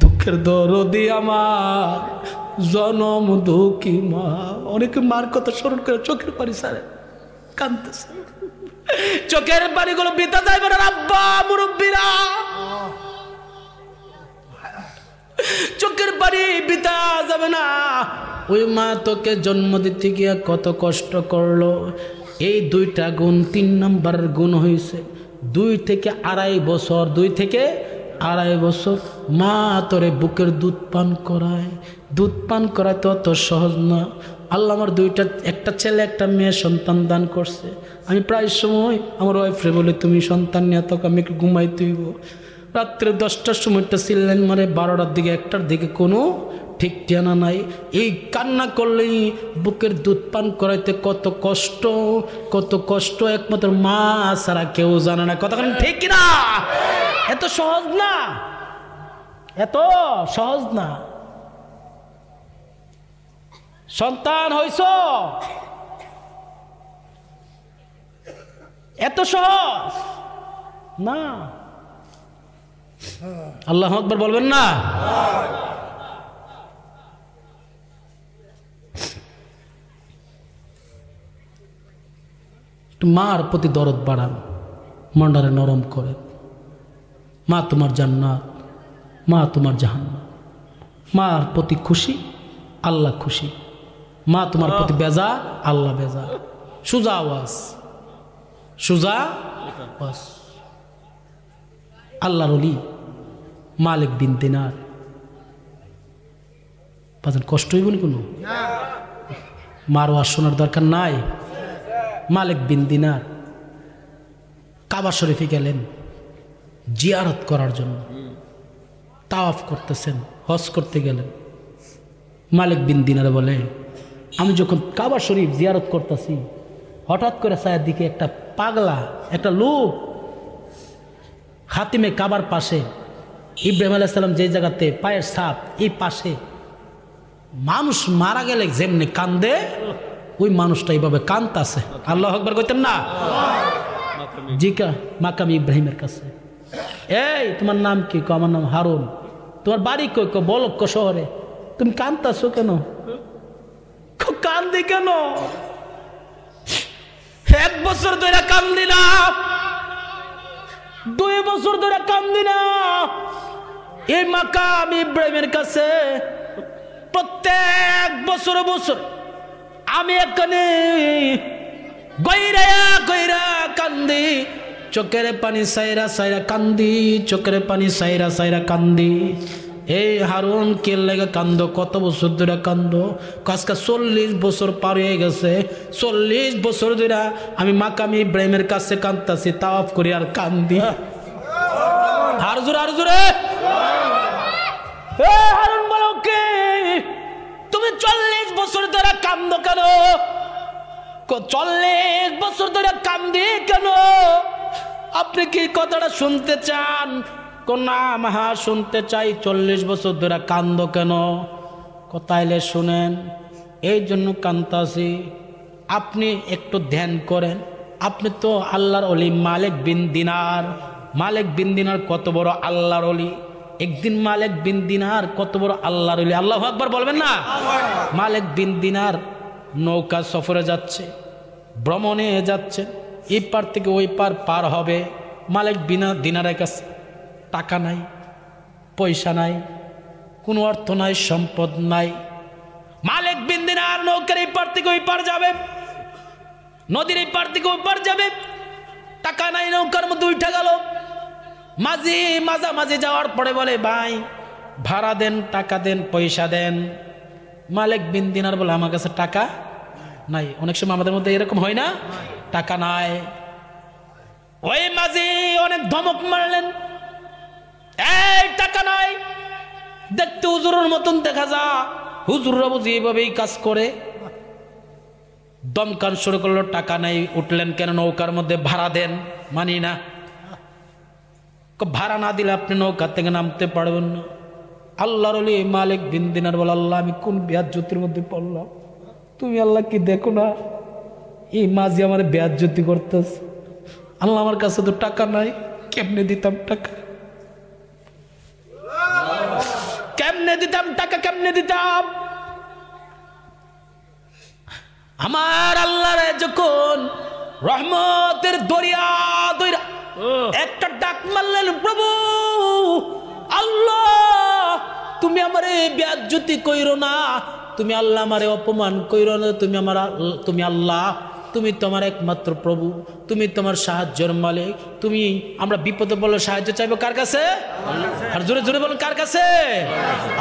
দুঃখের দরদি আমার জনম দুঃখী মা। অনেকে মার কথা স্মরণ করে চোখের পানি সারে কাঁদতেছে। চোখের পানিগুলো বিতা যাইবে না আব্বা, মুরব্বীরা। চোখের পানি বিতা যাবে না। ওই মা তোকে জন্ম দিতে গিয়া কত কষ্ট করলো। এই 2টা গুণ, 3 নম্বর গুণ হয়েছে 2 থেকে 2.5 বছর, 2 থেকে 2.5 বছর মা তোরে বুকের দুধ পান করায়। দুধ পান করায় তো অত সহজ না। আল্লাহ আমার একটা ছেলে একটা মেয়ে সন্তান দান করছে। আমি প্রায় সময় আমার ওয়াইফরে বলে, তুমি সন্তান নিয়ে তখন আমি ঘুমাই তুইব। রাত্রে 10টার সময়টা চিল্লেন মারে, 12টার দিকে 1টার দিকে কোনো ঠিক ঠিকানা নাই। এই কান্না করলেই বুকের দুধ পান করাইতে কত কষ্ট একমাত্র মা ছাড়া কেউ জানে না। কতক্ষণ ঠিক না? এত সহজ না, এত সহজ না। সন্তান হইছ এত সহজ না। আল্লাহু আকবার বলবেন না? মার প্রতি দরদ বাড়ান, মনটারে নরম করেন। মা তোমার জান্নাত, মা তোমার জাহান্নাম। মার প্রতি খুশি, আল্লাহ খুশি। মা তোমার প্রতি বেজার, আল্লাহ বেজার। সুজা আওয়াজ, সুজা আওয়াজ। আল্লাহর ওলি মালিক বিন দিনার। কষ্ট হইব না কোনো? মার ওয়াজ শোনার দরকার নাই। মালিক বিন দিনার কাবা শরীফে গেলেন জিয়ারত করার জন্য, তাওয়াফ করতেছেন, হজ করতে গেলেন। মালিক বিন দিনার বলে, আমি যখন কাবা শরীফ জিয়ারত করতেছি, হঠাৎ করে ছায়ের দিকে একটা পাগলা, একটা লোক খাতিমে কাবার পাশে, ইব্রাহিম আলাইহিস সালাম যে জায়গাতে পায়ের ছাপ, এই পাশে মানুষ মারা গেলে যেমনি কান্দে, ওই মানুষটা এইভাবে কান্দতেছে। আল্লাহু আকবার কইতেন না? জিকা মাকাম ইব্রাহিমের কাছে, এই তোমার নাম কি? আমার নাম হারুন। তোমার বাড়ি কই? বলক্ক শহরে। তুমি কান্দতেছো কেন? কান্দি কেন? 1 বছর ধরে কান্দি না, 2 বছর ধরে কান্দি না। এই মাকাম ইব্রাহিমের কাছে প্রত্যেক বছর আমি এখানে গইরা কান্দি, চোখের পানি সাইরা কান্দি, চোখের পানি সাইরা কান্দি। এই হারুন কে লেগে কান্দ? কত বছর ধরে কান্দ? আজকে 40 বছর পার হয়ে গেছে। 40 বছর ধরে আমি মাকাম ইব্রাহিমের কাছে কান্দতাছি, তাওয়াফ করি আর কান্দি। আর জোরে হারুন বলো কে? তুমি 40 বছর ধরে কান্দ কেন? 40 বছর ধরে কান্দি কেন? আপনি কি কথাটা শুনতে চান? না মাহা শুনতে চাই। 40 বছর ধরে কান্দ কেন? তাইলে শুনেন, এই জন্য কান্দাছি। আপনি একটু ধ্যান করেন। আপনি তো আল্লাহর ওলি মালিক বিন দিনার। মালিক বিন দিনার কত বড় আল্লাহর ওলি। একদিন মালিক বিন দিনার কত বড় আল্লাহর ওলি। আল্লাহু আকবার বলবেন না? মালিক বিন দিনার নৌকা সফরে যাচ্ছে, ভ্রমণে যাচ্ছে। এই পার থেকে ওই পার হবে। মালিক দিনারের কাছে টাকা নাই, পয়সা নাই, কোনো অর্থ নাই, সম্পদ নাই। মালিক বিন দিনার নৌকার এই পার থেকে ওই পার যাবে, নদীর এই পার থেকে ওই পার যাবে। টাকা নাই, নৌকার মধ্যে উঠে গেল। মাঝামাঝি যাওয়ার পরে বলে, ভাই ভাড়া দেন, টাকা দেন, পয়সা দেন। মালিক বিন দিনার বলে, আমার কাছে টাকা নাই। অনেক সময় আমাদের মধ্যে এরকম হয় না? টাকা নাই। ওই মাঝি অনেক ধমক মারলেন, এই টাকা নাই। দেখতে হুজুরের মতন দেখা যা, হুজুররা বুঝি এইভাবেই কাজ করে। দমকান শুরু করলো, টাকা নাই। উঠলেন কেন? নৌকার মধ্যে ভাড়া দেন। মানি না। ভাড়া না দিলে আপনি নৌকা থেকে নামতে পারবেন না। আল্লাহর ওলি মালিক বিন দিনার বলে, আল্লাহ আমি কোন বেয়াজ্জতির মধ্যে পড়লাম? তুমি আল্লাহ কি দেখো না? এই মাঝি আমার বেয়াজ্জতি করতেছে। আল্লাহ আমার কাছে তো টাকা নাই, কেমনে দিতাম টাকা? কেমনে দিতাম টাকা? কেমনে দিতাম? আমার আল্লাহরে যখন রহমতের দরিয়া একটা ডাক মারলেন, প্রভু আল্লাহ তুমি আমারে বেয়াজ্জতি কইরো না, তুমি আল্লাহ আমারে অপমান কইরো না, তুমি আল্লাহ তুমি তোমার একমাত্র প্রভু, তুমি তোমার সাহায্যের মালিক। তুমি আমরা বিপদে বলে সাহায্য চাইবো কার কাছে? আর জোরে জোরে বলুন কার কাছে?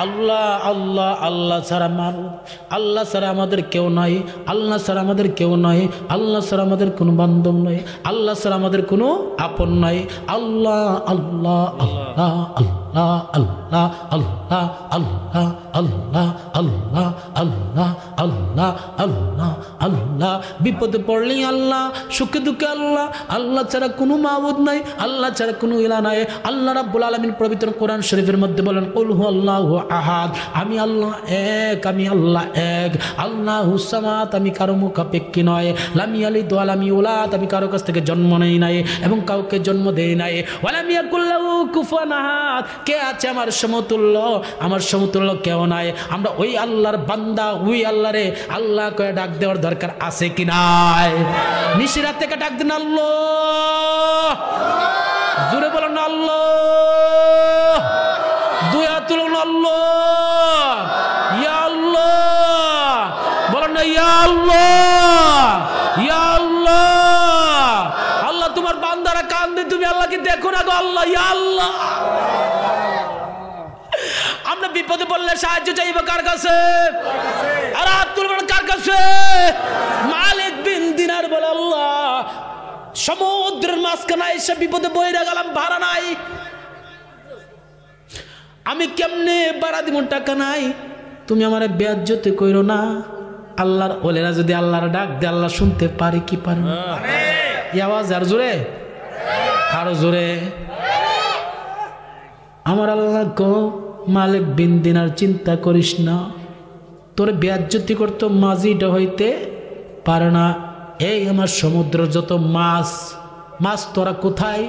আল্লাহ আল্লাহ আল্লাহ ছাড়া মাবুদ, আল্লাহ ছাড়া আমাদের কেউ নাই, আল্লাহ ছাড়া আমাদের কেউ নাই, আল্লাহ ছাড়া আমাদের কোনো বান্ধব নাই, আল্লাহ ছাড়া আমাদের কোনো আপন নাই। আল্লাহ আল্লাহ আল্লাহ আল্লাহ আল্লাহ আল্লাহ আল্লাহ আল্লাহ আল্লাহ আল্লাহ আল্লাহ আল্লাহ আল্লাহ। বিপদে পড়লেই আল্লাহ, সুখে দুঃখে আল্লাহ, আল্লাহ ছাড়া কোনো মাবুদ নাই, আল্লাহ ছাড়া কোনো ইলাহ নাই। আল্লাহ রাব্বুল আলামিন পবিত্র কোরআন শরীফের মধ্যে বলেন, কুল হুয়াল্লাহু আহাদ, আমি আল্লাহ এক, আমি আল্লাহ এক। আল্লাহুস সামাদ, আমি কারো মুখাপেক্ষী নয়। লাম ইয়ালিদ ওয়া লাম ইউলাদ, আমি কারো কাছ থেকে জন্ম নেই নাই এবং কাউকে জন্ম দেই নাই। ওয়া লাম ইয়াকুল লাহু কুফুয়ান আহাদ, কে আছে আমার সমতুল্য? আমার সমতুল্য কেউ নাই। আমরা ওই আল্লাহর বান্দা, ওই আল্লাহরে আল্লাহ করে ডাক দেওয়ার দরকার আছে কি নাই? নিশিরাত থেকে ডাক দিন আল্লাহ, জোরে বলেন আল্লাহ, দুই হাত তুলুন আল্লাহ, ইয়া আল্লাহ, বলেন না ইয়া আল্লাহ, ইয়া আল্লাহ। আল্লাহ তোমার বান্দারা কান্দে, তুমি আল্লাহকে দেখো না গো আল্লাহ, ইয়া আল্লাহ। আমরা বিপদে পড়লে সাহায্য চাইবো কার কাছে? আর হাত তুলবেন কার কাছে? মালিক বিন দিনার বলে, আল্লাহ সমুদ্রের মাঝখানে এসে বিপদে বইরা গেলাম, ভাড়া নাই, আমি কেমনে ভাড়া দিব? টাকা নাই, তুমি আমার বেয়াজ্জতি কইরো না। আল্লাহর ওলেরা যদি আল্লাহর ডাক দে, আল্লাহ শুনতে পারে কি পারে না? এই আওয়াজ আর জোরে, আরো জোরে। আমার আল্লাহ কো, মালিক বিন দিনার চিন্তা করিস না, তোর বেয়াজ্জতি করতো মাঝিটা হইতে পারে না। এই আমার সমুদ্র যত মাছ, মাছ তোরা কোথায়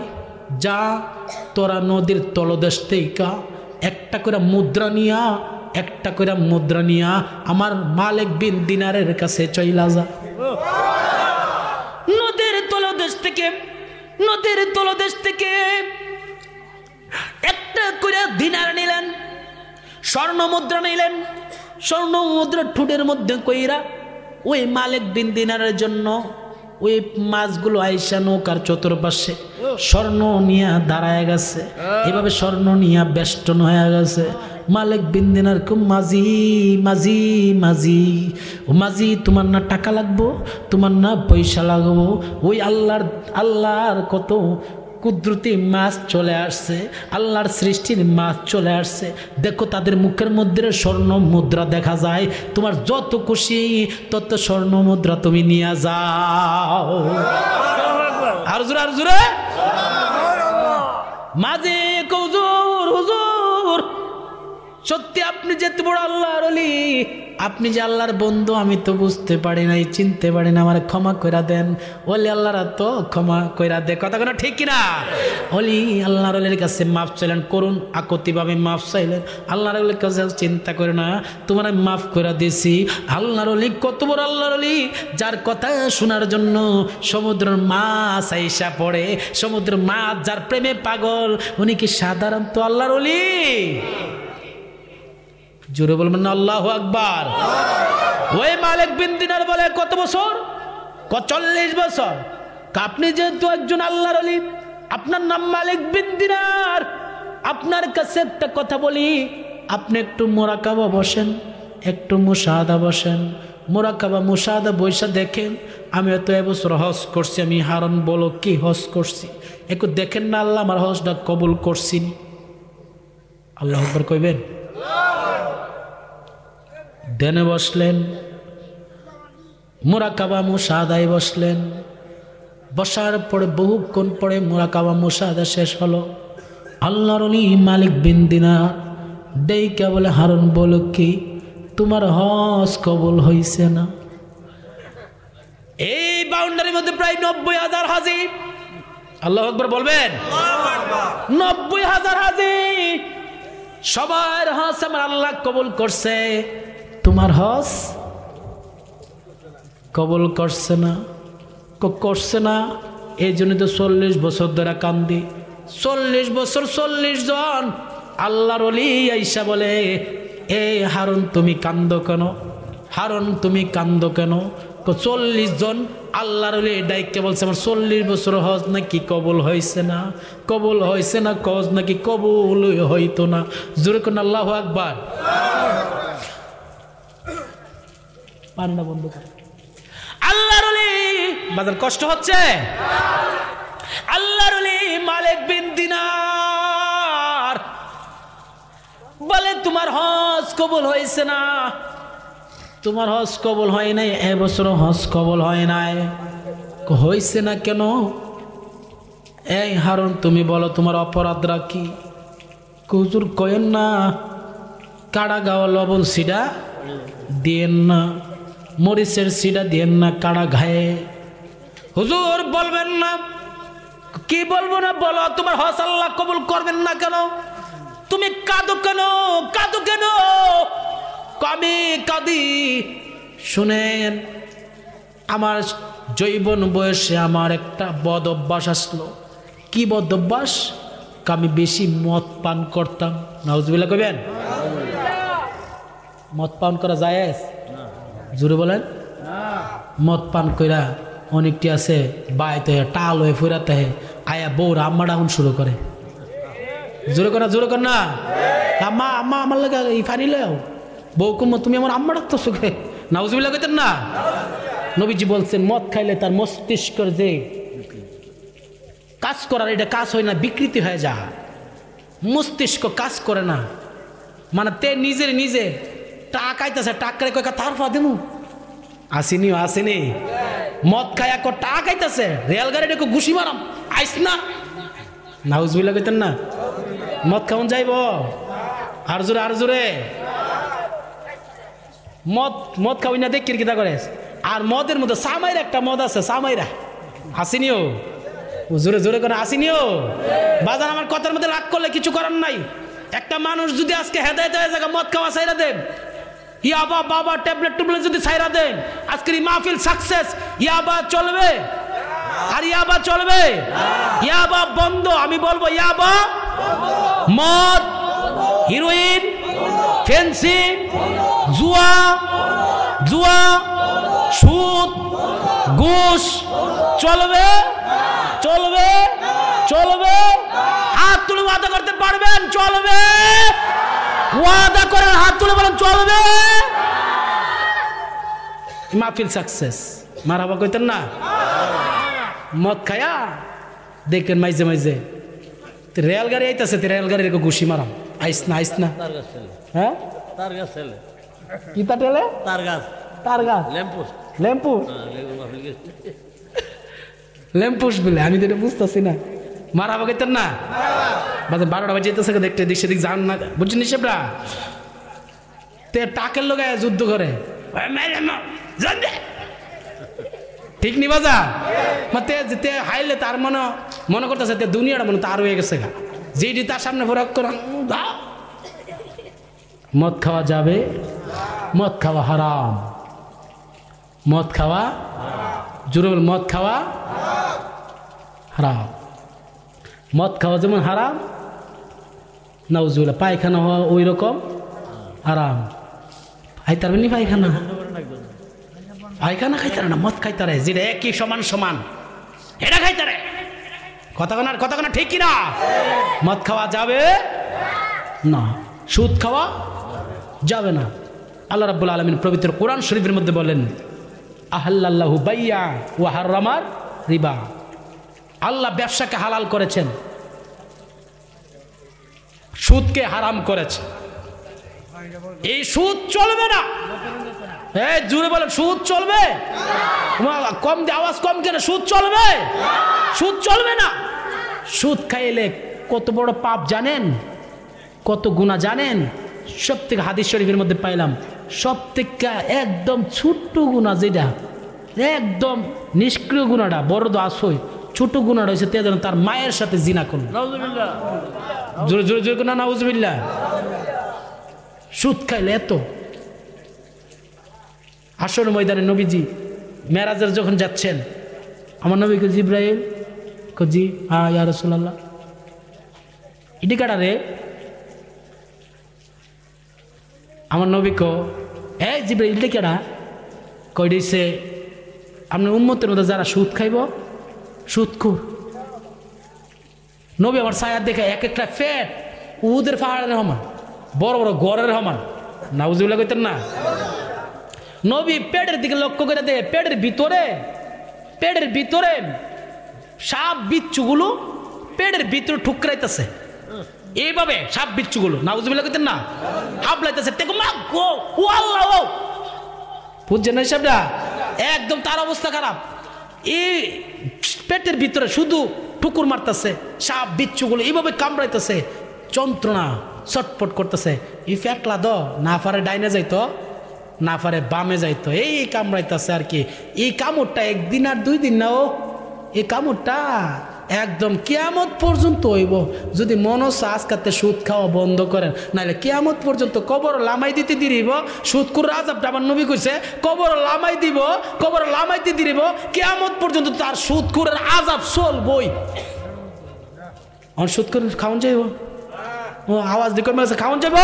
যা, তোরা নদীর তলদেশ থেকে একটা করে মুদ্রা নিয়া, একটা করে মুদ্রা নিয়া আমার মালিক বিন দিনারের কাছে চইলা যা। নদীর তলদেশ থেকে, নদীর তলদেশ থেকে একটা করে দিনার নিলেন, স্বর্ণ মুদ্রা নিলেন, স্বর্ণ মুদ্রা ঠোঁটের মধ্যে কইরা ওই মালিক বিন দিনারের জন্য ওই মাছগুলো আইসা নৌকার চতুর্পাশে স্বর্ণ নিয়ে দাঁড়ায় গেছে। এভাবে স্বর্ণ নিয়ে বেষ্টন হয়ে গেছে। মালিক বিন দিনার খুব মাঝি মাঝি মাঝি, ও মাঝি তোমার না টাকা লাগবো, তোমার না পয়সা লাগবো? ওই আল্লাহর কত কুদরতি মাছ চলে আসছে, আল্লাহর সৃষ্টির মাছ চলে আসছে। দেখো তাদের মুখের মধ্যে স্বর্ণ মুদ্রা দেখা যায়, তোমার যত খুশি তত স্বর্ণ মুদ্রা তুমি নিয়ে যাও। আর জোরে, আর জোরে। মাঝে হুজুর, হুজুর সত্যি আপনি যেতে বড় আল্লাহর ওলি, আপনি যে আল্লাহর বন্ধু, আমি তো বুঝতে পারি নাই, চিনতে পারি না, আমার ক্ষমা কইরা দেন। ওলি আল্লাহরা তো ক্ষমা কইরা দে, কথা কোনো ঠিক কিনা? ওলি আল্লাহর ওলির কাছে মাফ চাইলেন, করুন আকতিভাবে মাফ চাইলেন। আল্লাহর ওলির কাছে চিন্তা করে না, তোমার আমি মাফ করে দিয়েছি। আল্লাহর ওলি কত বড় আল্লাহর ওলি, যার কথা শোনার জন্য সমুদ্রের মাছ আইসা পড়ে, সমুদ্রের মাছ যার প্রেমে পাগল, উনি কি সাধারণত আল্লাহর ওলি? জোরে বলবেন না আল্লাহু আকবার। ওই মালিক বিন দিনার বলে, কত বছর? 40 বছর। আপনি যেহেতু একজন আল্লাহর ওলি, আপনার নাম মালিক বিন দিনার, আপনার কাছে একটা কথা বলি, আপনি একটু মুরাকাবা বসেন, একটু মুশাহাদা বসেন, মুরাকাবা মুশাহাদা বৈশা দেখেন। আমি এত এবছর হজ করছি, আমি হারুন বলো কি হজ করছি, একটু দেখেন না আল্লাহ আমার হজটা কবুল করছি। আল্লাহু আকবার কইবেন। দেনে বসলেন, মুরাকাবা মুশাহাদায় বসলেন। বসার পরে বহুক্ষণ পরে মুরাকাবা মুশাহাদা শেষ হলো। আল্লাহর ওলি মালিক বিন দিনার ডেইকা বলে, হারুন বলো কি তোমার হজ কবুল হইছে না? এই বাউন্ডারির মধ্যে প্রায় 90,000 হাজি। আল্লাহু আকবার বলবেন। 90,000 হাজি, সবার হজ আমার আল্লাহ কবুল করছে, তোমার হজ কবুল করছে না। করছে না, এই জন্য তো 40 বছর ধরে কান্দি। 40 বছর 40 জন আল্লাহর ওলি আইসা বলে, এ হারুন তুমি কান্দো কেন? হারুন তুমি কান্দো কেন? 40 জন আল্লাহর ওলি ডাইকে বলছে আমার 40 বছর হজ নাকি কবুল হয়েছে না, কবুল হয়েছে না, হজ নাকি কবুল হইতো না। জোরে কোন আল্লাহু আকবার। পান্না বন্ধ করে আল্লাহর ওলি বাজার কষ্ট হচ্ছে। আল্লাহর ওলি মালিক বিন দিনার বলে তোমার হজ কবুল হয়েছে না, তোমার হজ কবুল হয় নাই, এবছর হজ কবুল হয় নাই। হয়েছে না কেন? এই হারুন তুমি বলো তোমার অপরাধরা কি? হুজুর কয়েন না, কাড়া গাওয়া লবণ সিডা দিয়েন না, মরিচের সিডা দিয়েন না কাড়া ঘায়ে। হুজুর বলবেন না, কি বলবো না বলো, তোমার হজ আল্লাহ কবুল করবেন না কেন? তুমি কাঁদো কেন, কাঁদো কেন? আমি কাঁদি শুনেন, আমার জৈবন বয়সে আমার একটা বদ অভ্যাস আসলো। কি বদ অভ্যাস? আমি বেশি মদ পান করতাম। নাউজুবিল্লাহ কইবেন? মদ পান করা যায়? জোরে বলেন। মদ পান কইরা অনেকটি আছে বাইতে টাল হয়ে ফুরাতে আয়া বউরা আম্মা ডাউন শুরু করে। জোরে কর না, জোরে কর না। আম্মা আম্মা আমার লাগে এই ফানি লও, বউ কুম্ম তুমি আমার আম্মা ডাকতো সুখে। নাউজুবিল্লাহ কইতেন না? নবীজি বলছেন মদ খাইলে তার মস্তিষ্কের যে কাজ করার এটা কাজ হয় না, বিকৃতি হয়ে যা, মস্তিষ্ক কাজ করে না। মানে তে নিজের নিজে টাকাইতেছে, টাকারে কয়েক তারফা দেমু আসিনি আসেনি, মদ খাইয়া ক টাকাইতেছে, রেলগাড়ি দেখো ঘুষি মারাম আইস না। নাউজুবিল্লাহ কইতেন না? মদ খাওন যাইব আর জোরে, আর জোরে। মদ মদ খাওয়াই না দেখি কিতা করে। আর মদের মধ্যে সামাইরা একটা মদ আছে, সামাইরা আসিনিও, জোরে জোরে করে আসিনিও। বাজান আমার কথার মধ্যে রাগ করলে কিছু করার নাই। একটা মানুষ যদি আজকে হেদায়েত হয়ে যায়, মদ খাওয়া ছাইরা দেন, ইয়াবা বাবা ট্যাবলেট টুবলেট যদি ছাইরা দেন, আজকের এই মাহফিল সাকসেস। ইয়াবা চলবে আর ইয়াবা চলবে? ইয়াবা বন্ধ। আমি বলবো ইয়াবা, মদ, হিরোইন, ফেন্সি, জুয়া, জুয়া, সুদ, ঘুষ চলবে, চলবে, চলবে। হাত তুলে ওয়াদা করতে পারবেন চলবে? ওয়াদা করেন, হাত তুলে বলেন চলবে। মাহফিল সাকসেস। মারহাবা কইতেন না? মদ খায়া দেখেন মাইজে মাইজে রেলগাড়ি আইতাছে, রেলগাড়ির ঘুষি মারাম আইস না, আইস না। হ্যাঁ কিতা টেলে তার গাছ, তার গাছ ল্যাম্পুস, ল্যাম্পুস বলে আমি তো এটা বুঝতেছি না। মারহাবা কইতেন না? 12টা বাজে যেতেছে, দেখতে দিক সেদিক যান না, বুঝছেন হিসেবরা? তে টাকের লোক যুদ্ধ করে, ঠিক নি বাজা? মতে যেতে হাইলে তার মনে করতেছে দুনিয়াটা মনে তার হয়ে গেছে গা, যেটি তার সামনে ফরাক করা। মদ খাওয়া যাবে? মদ খাওয়া হারাম। মদ খাওয়া, জোরে বল, মদ খাওয়া হারাম। মদ খাওয়া যেমন হারাম, নাউজুবিল্লাহ পায়খানা হওয়া ওই রকম হারাম। খাইতে পারবেন পায়খানা? পায়খানা খাইতে না, মদ খাইতে রে, যেটা একই সমান সমান, এটা খাইতে রে। কথা কোনা ঠিক কিনা? মদ খাওয়া যাবে না, সুদ খাওয়া যাবে না। আল্লাহ রাব্বুল আলামিন পবিত্র কোরআন শরীফের মধ্যে বলেন, আহাল্লাল্লাহু বাইয়া ওয়া হারামার রিবা। আল্লাহ ব্যবসাকে হালাল করেছেন, সুদকে হারাম করেছে। এই সুদ চলবে না। এই জুড়ে বলেন, সুদ চলবে? কম দিয়ে আওয়াজ কম কেন? সুদ চলবে? সুদ চলবে না। সুদ খাইলে কত বড় পাপ জানেন, কত গুনাহ জানেন? সব থেকে হাদিস শরীফের মধ্যে পাইলাম, সব থেকে একদম ছোট্ট গুনাহ, যেটা একদম নিষ্ক্রিয় গুনাহটা, বড় তো আসই, ছোট গুনাহটা হয়েছে তে যেন তার মায়ের সাথে জিনা করল। জোরে জোরে জোরে না, নাউজুবিল্লাহ। সুদ খাইলে এত। হাসর ময়দানে নবীজি মেরাজের যখন যাচ্ছেন, আমার নবীকে জিব্রাইল জি হ্যাঁ ইয়া রাসূলুল্লাহ, ইডি কাটা রে? আমার নবী কো, এই জিব্রাইল ইডি কাটা? কই দিছে আপনার উম্মতের মধ্যে যারা সুদ খাইব, সুদখোর। নবী আমার ছায়া দেখে এক একটা ফ্যাট উহুদের পাহাড়ের সমান, বড় বড় গড়ের সমান। নাউজুবিল্লাহ কইতেন না? নবী পেটের দিকে লক্ষ্য করে দেয়, পেটের ভিতরে সাপ বিচ্ছুগুলো পেটের ভিতরে ঠুকরাইতেছে এইভাবে, সাপ বিচ্ছুগুলো। নাউজুবিল্লাহ কইতেন না? হাবলাইতেছে, টেকো মা গো, ও আল্লাহ, ও বুঝছেন না হিসাবটা? একদম তার অবস্থা খারাপ। এই পেটের ভিতরে শুধু ঠুকুর মারতেছে, সাপ বিচ্ছুগুলো এইভাবে কামড়াইতেছে, যন্ত্রণা ছটপট করতেছে। এই ফ্যাটলা দ না পারে ডাইনে যাইতো, না পারে বামে যাইতো, এই কামড়াইতেছে আর কি। এই কামড়টা একদিন আর 2 দিন না, ও এই কামড়টা একদম কিয়ামত পর্যন্ত হইব। যদি মনস আজকাতে সুদ খাওয়া বন্ধ করেন, নাহলে কিয়ামত পর্যন্ত কবর লামাই দিতে দিরিব। সুদকুর আযাবটা আমার নবী কইছে, কবর লামাই দিব, কবর লামাইতে দিরিব, কিয়ামত পর্যন্ত তার সুদকুরের আযাব চলবই। আর সুদকুর খাওয়ান যাইব, ও আওয়াজ দিয়ে কমে আছে, খাওয়ান যাইব,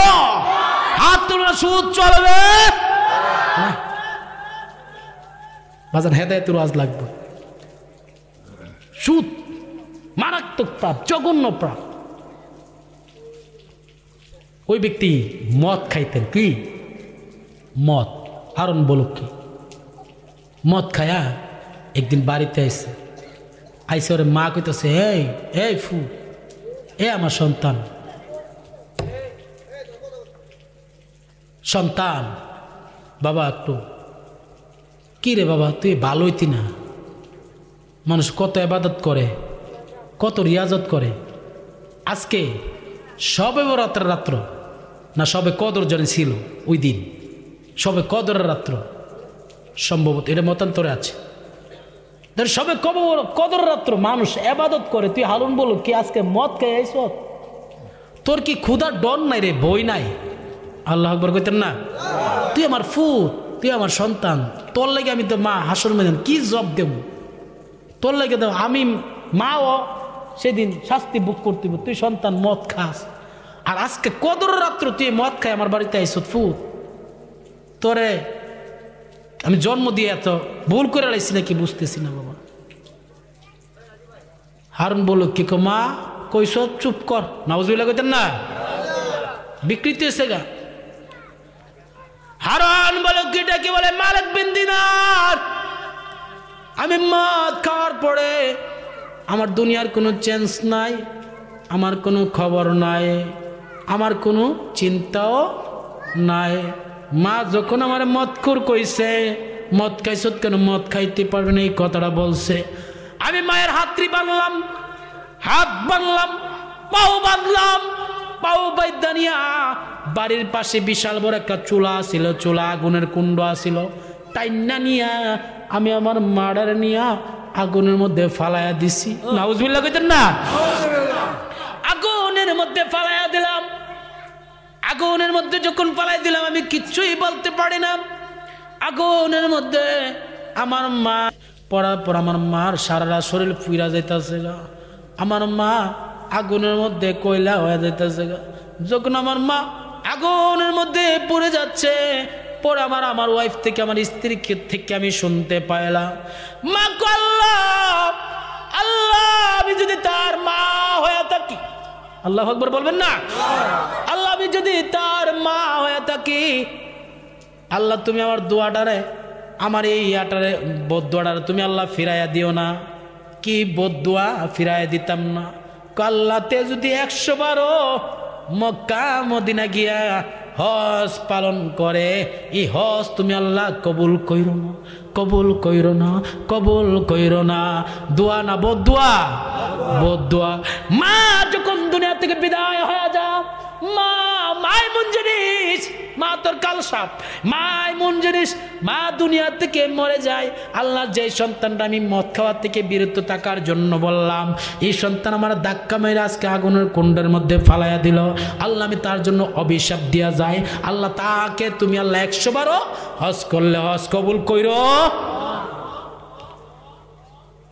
হাত তুলে সুদ চলবে না। বাজার হেদায়েতের ওয়াজ লাগবে। সুদ মারাত্মক পাপ, জঘন্য পাপ। ওই ব্যক্তি মদ খাইতেন। কি মদ? হারুন বলুক কি মদ খায়া একদিন বাড়িতে আইসে ওরে মা কইতেছে, এই ফু, আমার সন্তান বাবা একটু কি রে বাবা, তুই ভালো হইতি না? মানুষ কত ইবাদত করে, কত রিয়াজত করে। আজকে সবে বরাতের রাত্র না সবে কদর জনে ছিল ওই দিন, সবে কদরের রাত্র সম্ভবত, এটা মতান্তরে আছে। সবে কদরের রাত্র মানুষ ইবাদত করে, তুই হারুন বলো কি আজকে মদ খেয়ে আইস? তোর কি ক্ষুধার ডর নাই রে, বই নাই? আল্লাহ আকবার কইতেন না? তুই আমার ফুত, তুই আমার সন্তান, তোর লাগে আমি তো মা হাসর ময়দান কি জব দেব, তোর লাগে দেব আমি মাও সেদিন শাস্তি বুক করতে, তুই সন্তান মদ খাস, আর আজকে কদরের রাত্র তুই মদ খাই আমার বাড়িতে আইস? ফুত, তোরে আমি জন্ম দিয়ে এত ভুল করে লাইছি নাকি বুঝতেছি না বাবা। হারুন বলো কি মা কইস, চুপ কর। নাউজুবিল্লাহ কইতেন না? বিকৃতি হয়েছে গা। হারুন বলো কিটা কি বলে, মালিক বিন দিনার, আমি মদ খাওয়ার পরে আমার দুনিয়ার কোনো চেঞ্জ নাই, আমার কোনো খবর নাই, আমার কোনো চিন্তাও নাই। মা যখন আমার মদখোর কইছে, মদ খাইছ কেন, মদ খাইতে পারবে না এই কথাটা বলছে, আমি মায়ের হাতড়ি বাঁধলাম, হাত বাঁধলাম, পাও বাঁধলাম, পাও বাইদ্যা নিয়া বাড়ির পাশে বিশাল বড় একটা চুলা ছিল, চুলা আগুনের কুণ্ড আছিল, টাইনা নিয়া আমি আমার মাড়ার নিয়া আগুনের মধ্যে ফালাইয়া দিছি। নাউজুবিল্লাহ কইতেন না? আগুনের মধ্যে ফালাইয়া দিলাম। আগুনের মধ্যে যখন ফালাই দিলাম আমি কিচ্ছুই বলতে পারি না। আগুনের মধ্যে আমার মা পড়ার পর আমার মার সারা শরীর পুইরা যাইতেছে, আমার মা আগুনের মধ্যে কয়লা হয়ে যাইতেছে। যখন আমার মা আগুনের মধ্যে পড়ে যাচ্ছে, পরে আমার ওয়াইফ থেকে, আমার স্ত্রী থেকে আমি শুনতে পাইলাম, মা আল্লাহ আল্লাহ, আমি যদি তার মা হয়ে থাকি, আল্লাহু আকবার বলবেন না? আল্লাহ আমি যদি তার মা হয়ে থাকি, আল্লাহ তুমি আমার দোয়াটারে, আমার এই ইয়াটারে বদদোয়াটারে তুমি আল্লাহ ফিরাইয়া দিও না। কি বদদোয়া? ফিরাইয়া দিতাম না। আল্লাহতে যদি 100 বারও মক্কা মদিনা গিয়া হজ পালন করে, এই হজ তুমি আল্লাহ কবুল কইরো না, কবুল কইরো না, কবুল কইরো না। দোয়া না বদদোয়া? বদদোয়া। মা যখন দুনিয়া থেকে বিদায় হয়ে যা, মাই মন জিনিস, মা তোর কালসাপ, মাই মন জিনিস, মা দুনিয়া থেকে মরে যায়। আল্লাহ যে সন্তানটা আমি মদ খাওয়া থেকে বিরত থাকার জন্য বললাম, এই সন্তান আমার ধাক্কা মেরে আজকে আগুনের কুণ্ডের মধ্যে ফালাইয়া দিল, আল্লাহ আমি তার জন্য অভিশাপ দিয়া যায়। আল্লাহ তাকে তুমি আল্লাহ 100 বারও হজ করলে হজ কবুল কইরো।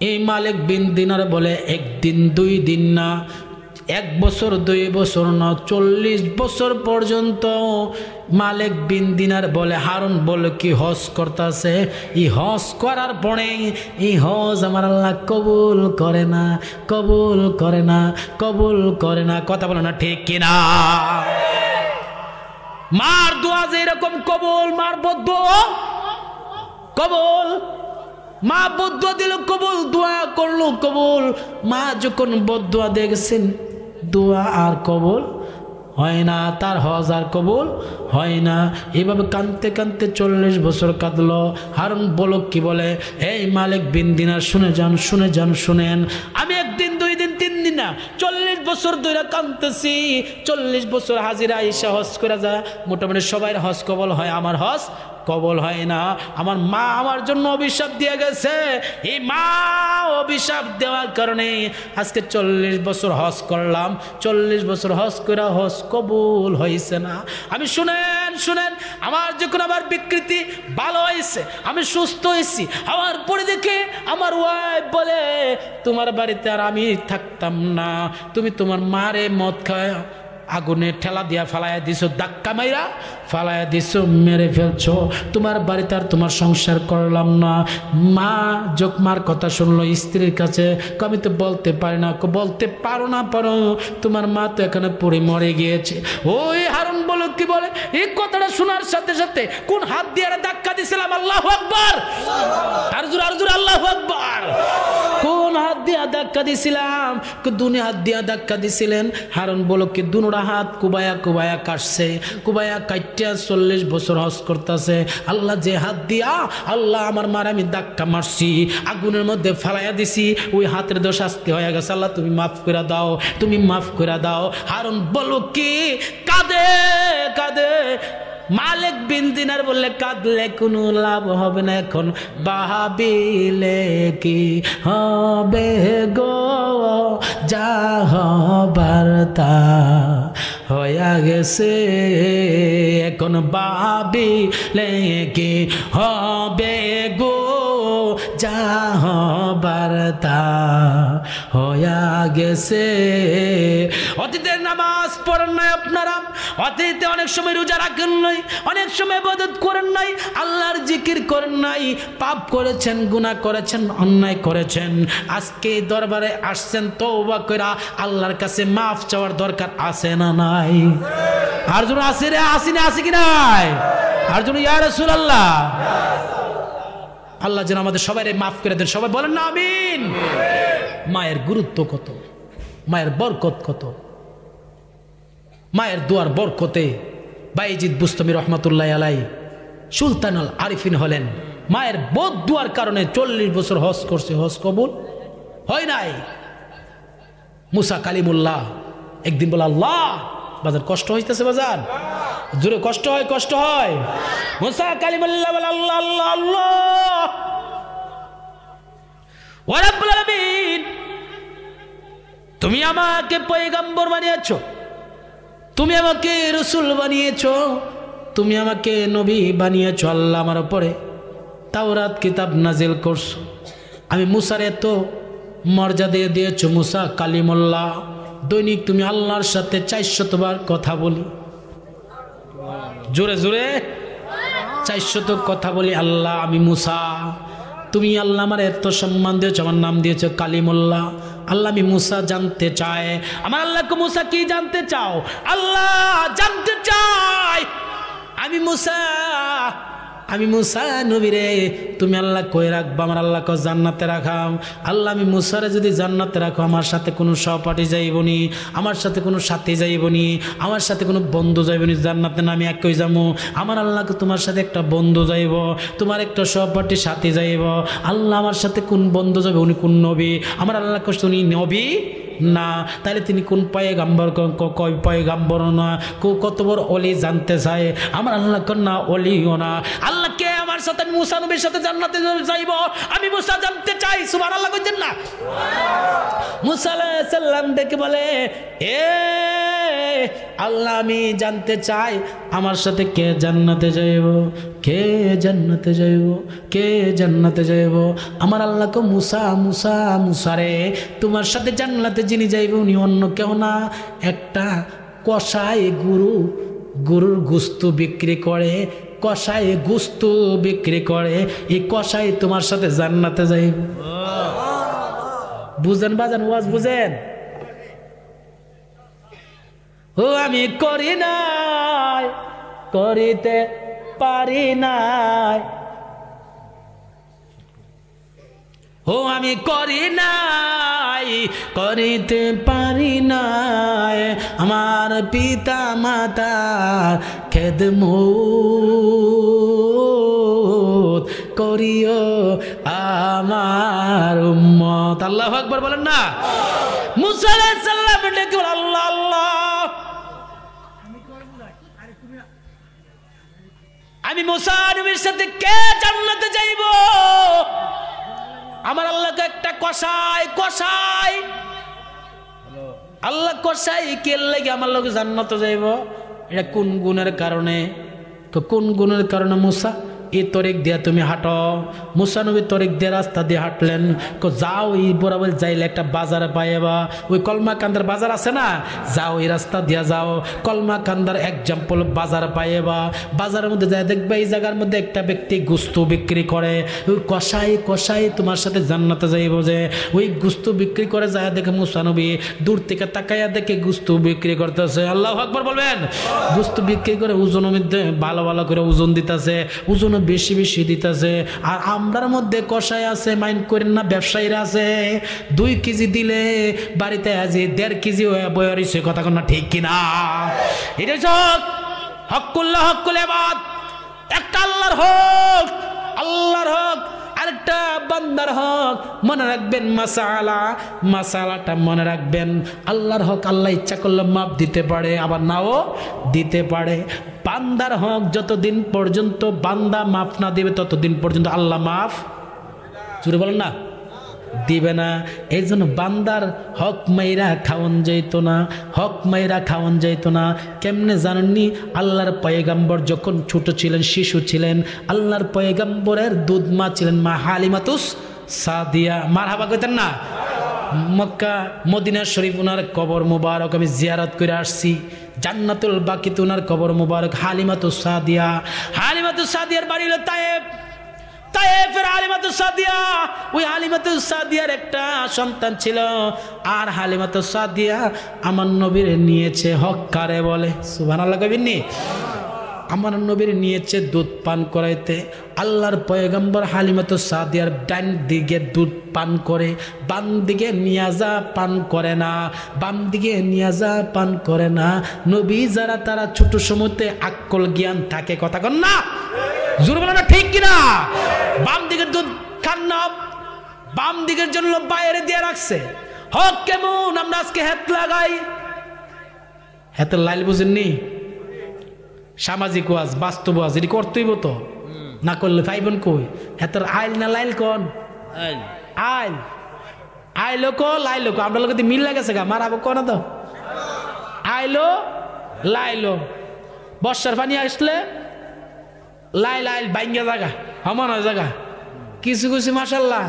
এই মালিক বিন দিনার বলে 1 দিন 2 দিন না, 1 বছর 2 বছর না 40 বছর পর্যন্ত মালিক বিন দিনার বলে, হারুন বলে কি হজ করতেছে, এই হজ করার পরে এই হজ আমার আল্লাহ কবুল করে না, কবুল করে না, কবুল করে না। কথা বলে না ঠিক কিনা? মার দোয়া যে এরকম কবুল, মার বদদোয়া কবুল, মা বদদোয়া দিল কবুল, দোয়া করলো কবুল। মা যখন বদদোয়া দেখছেন দোয়া আর কবুল হয় না, তার হজ আর কবুল হয় না। এইভাবে কাঁদতে কাঁদতে 40 বছর কাঁদলো। হারুন বলক কি বলে, এই মালিক বিন দিনার শুনে যান, শুনে যান, শুনেন, আমি 1 দিন 2 দিন 3 দিন না 40 বছর ধরে কাঁদতেছি। 40 বছর হাজিরা আইসা হজ করে যা, মোটামুটি সবাই হজ কবল হয়, আমার হজ কবল হয় না। আমার মা আমার জন্য অভিশাপ দিয়ে গেছে, এই মা অভিশাপ দেওয়ার কারণে আজকে 40 বছর হজ করলাম, 40 বছর হজ করে হজ কবুল হয়েছে না। আমি শুনেন শুনেন, আমার যখন আবার বিকৃতি ভালো হয়েছে, আমি সুস্থ হয়েছি, আমার পরে দেখে আমার ওয়াইফ বলে, তোমার বাড়িতে আর আমি থাকতাম না, তুমি তোমার মারে মদ খায় আগুনে ঠেলা দিয়া ফালাইয়া দিছো, ধাক্কা মাইরা ফালাইয়া দিছো, মেরে ফেলছো, তোমার বাড়িতে আর তোমার সংসার করলাম না। মা মার কথা শুনলো স্ত্রীর কাছে, আমি তো বলতে পারি না, বলতে পারো না পারো, তোমার মা তো এখানে পড়ে মরে গিয়েছে। ওই হারুন বলো কি বলে, এই কথাটা শোনার সাথে সাথে কোন হাত দিয়ে ধাক্কা দিছিলাম? আল্লাহু আকবার, আর জোরে আর জোরে আল্লাহু আকবার। কোন হাত দিয়া ধাক্কা দিছিলাম? দুনি হাত দিয়া ধাক্কা দিছিলেন। হারুন বলো কি দুনোটা হাত কুবায়া কুবায়া কাটছে, কুবায়া কাটিয়া 40 বছর হজ করতেছে। আল্লাহ যে হাত দিয়া আল্লাহ আমার মার আমি ধাক্কা মারছি, আগুনের মধ্যে ফালাইয়া দিছি, ওই হাতের দোষ শাস্তি হয়ে গেছে, আল্লাহ তুমি মাফ করে দাও, তুমি মাফ করে দাও। হারুন বলো কি কাঁদে কাঁদে। মালিক বিন দিনার বললে, কাঁদলে কোনো লাভ হবে না, এখন ভাবিলে কি হবে গো, যা হবার তা হইয়া গেছে, এখন ভাবিলে কি হবে গো, যা হবার তা হইয়া গেছে। অতীতের নামাজ পড়েন নাই আপনারা, অতীতে অনেক সময় রোজা রাখেন নাই, অনেক সময় ইবাদত করেন নাই, আল্লাহর জিকির করেন নাই, পাপ করেছেন, গুনাহ করেছেন, অন্যায় করেছেন। আজকে দরবারে আসছেন তওবা কইরা আল্লাহর কাছে মাফ চাওয়ার দরকার আছে না নাই? আর জন্য আছে রে, আসি না, আছে কি নাই? আর জন্য ইয়া রাসূলুল্লাহ, আল্লাহ যেন আমাদের সবাই মাফ করে দেন। সবাই বলেন না আমিন। মায়ের গুরুত্ব কত, মায়ের বরকত কত, মায়ের দুয়ার বরকতে বাইজিদ বুস্তামি রহমাতুল্লাহ আলাইহি সুলতানুল আরিফিন হলেন। মায়ের বদ দুয়ার কারণে 40 বছর হজ করছে, হজ কবুল হয় নাই। মুসা কালিমুল্লাহ একদিন বলে, আল্লাহ বাজার কষ্ট হইতেছে, বাজার জোরে কষ্ট হয়, কষ্ট হয়। মুসা কালিমুল্লাহ বলে, আল্লাহ আল্লাহ আল্লাহ ওয়া রাব্বুল আলামিন, তুমি আমাকে পয়গম্বর বানিয়েছো, তুমি আমাকে রসুল বানিয়েছো, তুমি আমাকে নবী বানিয়েছো। আল্লাহ আমার উপরে তাওরাত কিতাব নাজিল করছো, আমি মুসার এত মর্যাদা দিয়েছো। মুসা কালিমুল্লাহ, দৈনিক তুমি আল্লাহর সাথে 400 বার কথা বলি, জোরে জোরে 400 কথা বলি। আল্লাহ আমি মুসা, তুমি আল্লাহ আমার এত সম্মান দিয়েছো, আমার নাম দিয়েছো কালিমুল্লাহ। আল্লাহ আমি মুসা জানতে চাই, আমার আল্লাহকে মুসা কি জানতে চাও? আল্লাহ জানতে চাই আমি মুসা নবীরে তুমি আল্লাহ কই রাখবা? আমার আল্লাহকে জান্নাতে রাখাম। আল্লাহ আমি মুসারে যদি জান্নাতে রাখো, আমার সাথে কোনো সহপাঠী যাইবনি, আমার সাথে কোনো সাথী যাইবনি, আমার সাথে কোনো বন্ধু যাইবনি, জান্নাতে না আমি একই যাবো। আমার আল্লাহকে তোমার সাথে একটা বন্ধু যাইব, তোমার একটা সহপাঠী সাথী যাইব। আল্লাহ আমার সাথে কোন বন্ধু যাবে? উনি কোন নবী? আমার আল্লাহকে উনি নবী না, তাহলে তিনি কোন পয়গাম্বর? কয় পয়গাম্বর না, কত বড় ওলি জানতে চায়। আমার আল্লাহ না ওলিও না। আল্লাহকে আমার সাথে মুসা নবীর সাথে জান্নাতে যাইব, আমি মুসা জানতে চাই। সুবহানাল্লাহ কইছেন না? মুসা আলাইহিস সালাম ডেকে বলে, এ আল্লাহ আমি জানতে চাই আমার সাথে কে জান্নাতে যাইব, কে জান্নাতে যাইব, কে জান্নাতে যাইব। আমার আল্লাহকে মুসা মুসা মুসা রে, তোমার সাথে জান্নাতে যিনি যাইব উনি অন্য কেউ না, একটা কষাই গরুর গোস্ত বিক্রি করে, কষাই গোস্ত বিক্রি করে, এই কষাই তোমার সাথে জান্নাতে যাইব। বুঝেন বাজান, ওয়াজ বুঝেন? ও আমি করি নাই, করিতে পারি নাই, ও আমি করি নাই, করিতে পারি নাই, আমার পিতা মাতার খেদমত করিও আমার উম্মত। আল্লাহু আকবার বলেন না। মুসা আলাইহিস সালাম ডেকে বলেন, আল্লাহ আল্লাহ, আমি মুসা নবীর সাথে কে জান্নাতে যাইব? আমার আল্লাহকে একটা কষাই কষাই, আল্লাহ কষাই কে লাগে আমার লোক জান্নাতে যাইব? এটা কোন গুণের কারণে? তো কোন গুণের কারণে মুসা এই তরিক দিয়া তুমি হাঁটো? মুসা নবী তরিক দিয়ে রাস্তা দিয়ে হাঁটলেন, যাও এই বরাবর যাইলে একটা বাজারে পাইবা, ওই কলমা কান্দার বাজার আছে না, যাও এই রাস্তা দিয়া যাও, কলমা কান্দার এক্সাম্পল বাজার পাইবা, বাজারের মধ্যে যায় দেখবে এই জায়গার মধ্যে একটা ব্যক্তি গুস্ত বিক্রি করে, ওই কষাই কষাই তোমার সাথে জান্নাতে যাইব। যে ওই গুস্ত বিক্রি করে যায় দেখে মুসা নবী দূর থেকে তাকাইয়া দেখে গুস্ত বিক্রি করতেছে। আল্লাহু আকবার বলবেন। গুস্ত বিক্রি করে ওজনের মধ্যে ভালো ভালো করে ওজন দিতেছে, ওজন বেশি বেশি দিতেছে। আর আমরার মধ্যে কষাই আছে, মাইন্ড করেন না, ব্যবসায়ীরা আছে 2 কেজি দিলে বাড়িতে আজে 1.5 কেজি বয়ারিছে, কথা কন না ঠিক কিনা? এটা হকুল্লাহ হকুল ইবাদ, একটা আল্লাহর হক, আল্লাহর হক, আরেকটা বান্দার হক। মনে রাখবেন মাসালাটা মনে রাখবেন। আল্লাহর হক আল্লাহ ইচ্ছা করলে মাপ দিতে পারে, আবার নাও দিতে পারে। বান্দার হক যতদিন পর্যন্ত বান্দা মাফ না দিবে ততদিন পর্যন্ত আল্লাহ মাফ জুড়ে বলেন না দিবে না। এই জন্য বান্দার হক মাইরা খাওয়ান যাইতো না, হক মাইরা খাওয়ান যাইতো না। কেমনে জানেননি? আল্লাহর পয়গাম্বর যখন ছোট ছিলেন, শিশু ছিলেন, আল্লাহর পয়গাম্বরের দুধ মা ছিলেন মা হালিমাতুস সাদিয়া। মারহাবা কইতেন না? মক্কা মদিনা শরীফ ওনার কবর মুবারক আমি জিয়ারত করে আসছি। জান্নাতুল বাকিতে ওনার কবর মুবারক। হালিমাতুস সাদিয়া, হালিমাতুস সাদিয়ার বাড়ি হলো তায়েফ। তায়েফের হালিমাতুস সাদিয়া, ওই হালিমাতুস সাদিয়ার একটা সন্তান ছিল। আর হালিমাতুস সাদিয়া আমার নবীর নিয়েছে হক কারে বলে? সুবহানাল্লাহ কইবেননি? আমার নবীর নিয়েছে দুধ পান করাইতে। আল্লাহর পয়গম্বর হালিমাতুস সাদিয়ার ডান দিকে দুধ পান করে, বাম দিকে নিয়াজা পান করে না, বাম দিকে নিয়াজা পান করে না। নবী যারা তারা ছোট সময়তে আক্কল জ্ঞান থাকে, কথা কন না জোরে বলেন না ঠিক কিনা? বাম দিকের দুধ খান না, বাম দিকের জন্য বাইরে দিয়ে রাখছে। হক কেমন আমরা আজকে হাত লাগাই, হাতের লাইল বুঝেননি? সামাজিক ওয়াজ, বাস্তব ওয়াজ এটি করতেইব তো, না করলে পাইবেন কই? হাতের আইল না লাইল কোন? আইল আইলো কো লাইলো কো, আমরা লোক মিল লাগেছে গা, মারাবো কোন তো? আইলো লাইলো। বর্ষার পানি আসলে লাইল আইল বাইঙ্গা জায়গা, হমান হয় জায়গা। কিছু কিছু মাশাল্লাহ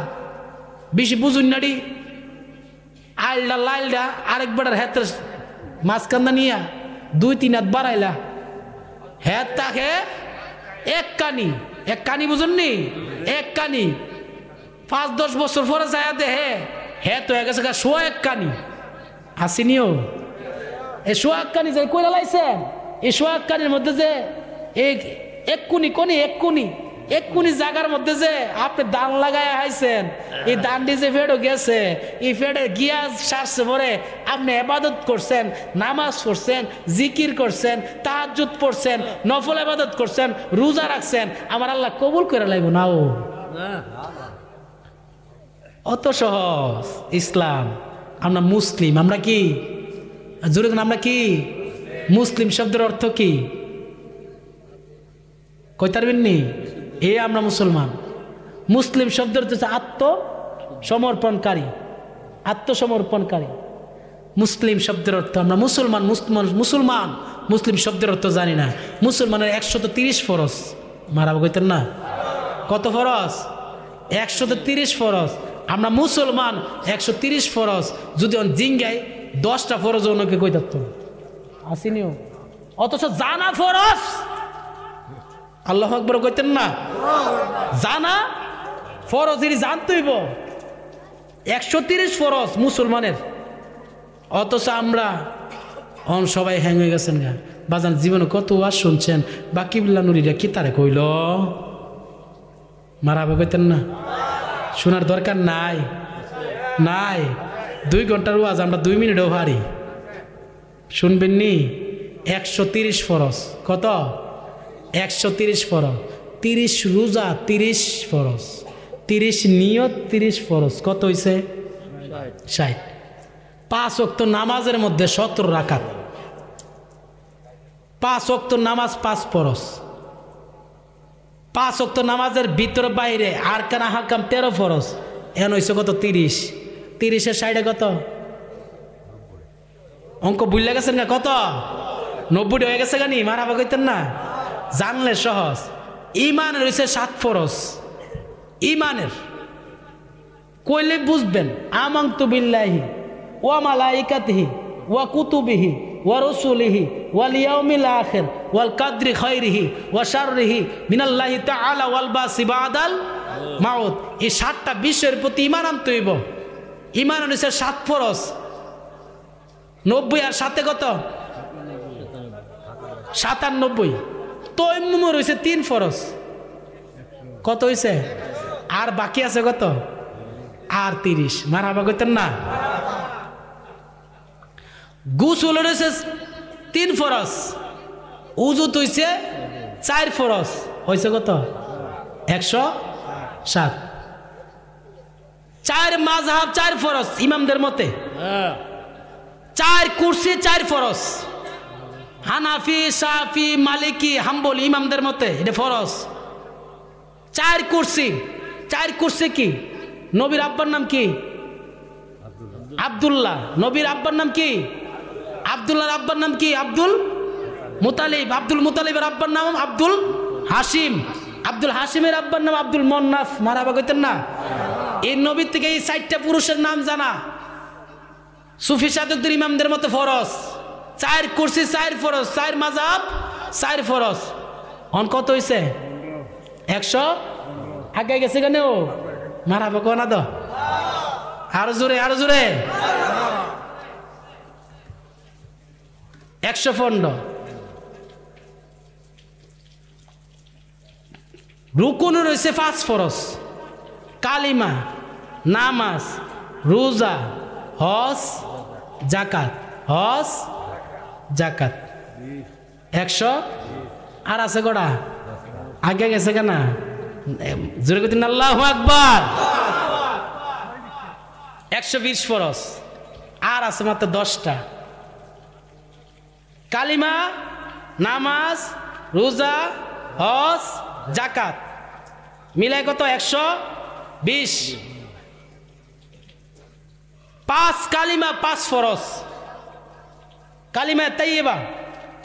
বেশি বুঝুন নাড়ি, আইলটা লাইলটা আরেকবার হাতের মাঝখানটা নিয়া 2-3 হাত বাড়াইলা, হ্যাঁ তাকে এক কানি বুঝুননি? এক কানি 5-10 বছর পরে যায় দেহে হ্যাঁ তো হয়ে গেছে সোয়া 1 কানি আসিনিও। এই সোয়া 1 কানি যে কইরা লাইছেন, এই সোয়া 1 কানির মধ্যে যে এক কুনি জায়গার মধ্যে যে আপনি দান লাগায় আইছেন, এই দানটি যে ফেডও গেছে, এই ফেডে গিয়া সারছে পরে আপনি ইবাদত করছেন, নামাজ পড়ছেন, জিকির করছেন, তাহাজ্জুদ পড়ছেন, নফল ইবাদত করছেন, রোজা রাখছেন, আমার আল্লাহ কবুল করে লাইব না? ও অত সহজ ইসলাম। আমরা মুসলিম, আমরা কি জোরে আমরা কি? মুসলিম শব্দের অর্থ কি কইতে পারবেননি? এ আমরা মুসলমান। মুসলিম শব্দের হচ্ছে আত্মসমর্পণকারী, আত্মসমর্পণকারী। মুসলিম শব্দের অর্থ আমরা মুসলমান মুসলমান মুসলিম শব্দের অর্থ জানি না। মুসলমানের 130 ফরজ, মারা কইতেন না কত ফরজ? 130 ফরজ। আমরা মুসলমান 130 ফরজ যদি জিঙ্গাই 10টা ফরজ অন্যকে কই থাকতো আসিনিও, অথচ জানা ফরজ। আল্লাহু আকবার কইতেন না? জানা ফরজ এর জানতেইব 130 ফরজ মুসলমানের, অথচ আমরা সবাই হ্যাং হয়ে গেছেন গা। বাজান জীবনে কত ওয়াজ শুনছেন, বা কিবলা নুরিরা কি তারে কইল, মারাবা কইতেন না? শোনার দরকার নাই নাই 2 ঘন্টার ওয়াজ আমরা 2 মিনিটও ভারি শুনবেন নি? 130 ফরজ। কত? 130 ফরজ। 30 রোজা 30 ফরজ, 30 নিয়ত 30 ফরজ, কত হইছে? 60। 5 ওয়াক্ত নামাজের মধ্যে 17 রাকাত, 5 ওয়াক্ত নামাজ 5 ফরজ, 5 ওয়াক্ত নামাজের ভিতরে বাইরে আরকান হাকাম 13 ফরজ, এখন হইছে কত? 30। 30 60 কত? অঙ্ক বুঝলে গেছেন না? কত? 90 হয়ে গেছে গানি, মারাবা কইতেন না? জানলে সহজ। ইমানের হইছে 7 ফরজ। ইমানের কইলে বুঝবেন, আমানতু বিল্লাহি ওয়া মালাইকাতিহি ওয়া কুতুবিহি ওয়া রাসূলিহি ওয়াল ইয়াউমিল আখির ওয়াল কদরি খাইরিহি ওয়া শাররিহি মিনাল্লাহি তাআলা ওয়াল বাসি বাদাল মাউত। এই 7টা বিষয়ের প্রতি ঈমান আনতে হইব। ঈমান হইছে 7 ফরজ। 90 আর 7 কত? 97। তায়াম্মুম হইছে 3 ফরজ, কত হইছে? আর বাকি আছে কত? আর 30। মারহাবা কইতেন না? গোসল হইছে 3 ফরজ, উযু হইছে 4 ফরজ, হইছে কত? 107। 4 মাযহাব 4 ফরজ ইমামদের মতে, 4 কুরসি 4 ফরজ, হানাফি শাফি মালিকি হাম্বলি ইমামদের মতে এটা ফরজ। 4 কুরসি। 4 কুরসি কি? নবীর আব্বার নাম কি? আব্দুল্লাহ। নবীর আব্বার নাম কি? আব্দুল্লাহর আব্বার নাম কি? আব্দুল মুতালিব। আব্দুল মুতালিবের আব্বার নাম আব্দুল হাসিম। আব্দুল হাসিমের আব্বার নাম আব্দুল মন্নাফ। মারাবা কইতেন না? এই নবীর থেকে এই 4টা পুরুষের নাম জানা সুফি সাধকদের ইমামদের মতো ফরজ। 4 কুরসি 4 ফরজ, 4 মাযহাব 4 ফরজ। অন কত হইছে? 100 আগে গেছে কেন? মারাবা কো না তো? আরো জোরে, আরো জোরে। 115। রুকুন রয়েছে 5 ফরজ, কালিমা, নামাজ, রোজা, হজ, জাকাত। হজ জাকাত 100 আর আছে কটা? আগে গেছে কেনা? জোরে কইতেন আল্লাহু আকবার। 120 ফরজ, আর আছে মাত্র 10টা। কালিমা, নামাজ, রোজা, হজ, জাকাত মিলাই কত? 120। 5 কালিমা 5 ফরজ। কালিমা তাইয়্যিবা,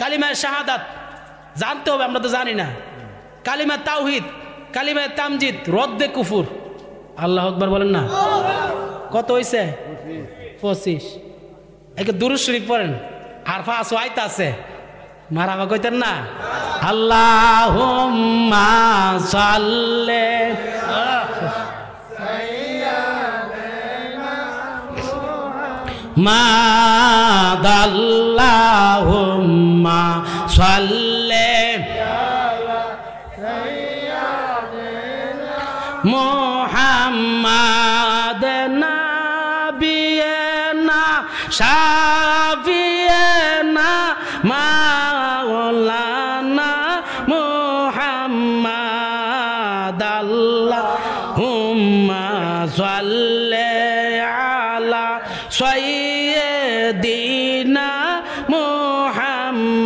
কালিমা শাহাদাত জানতে হবে, আমরা তো জানি না। কালিমা তাওহীদ, কালিমা তামজিদ, রদ্দে কুফুর। আল্লাহু আকবার বলেন না? কত হইছে? 25। একে দুরূদ শরীফ পড়েন, আর 5 আয়াত আছে। মারাবা কইতেন না? আল্লাহুম্মা সাল্লি মাদাল্লাহুম্মা সাল্লি মুহাম্মাদ নাবিয়না শাফিয়না মাওলানা মুহাম্মাদ আল্লাহুম্মা সাল্লি আলা সাইয়্যিদিনা মুহাম্মাদ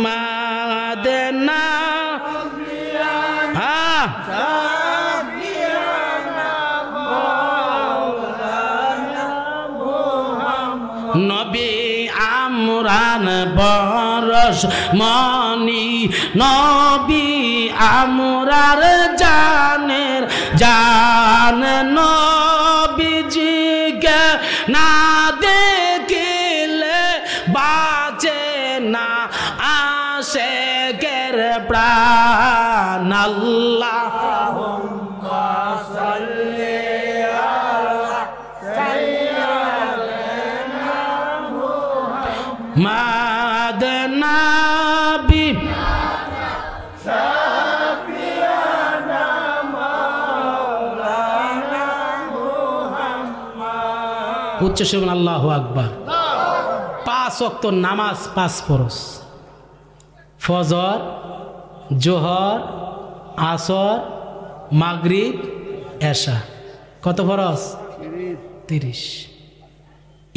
নবী প্রাণ বরস মনি নবী আমরার জানের জান নবীজিকে না দেখিলে বাঁচে না আশিকের প্রাণ আল্লাহুম্মা সাল্লি আলা সাইয়্যিদিনা মুহাম্মদ নবী সাফিয়ানা মাওলানা মুহাম্মদ। উচ্চ সুবহান আল্লাহু আকবার। 5 ওয়াক্ত নামাজ 5 ফরজ, ফজর, জোহর, আসর, মাগরিব, এশা। কত ফরজ? 30।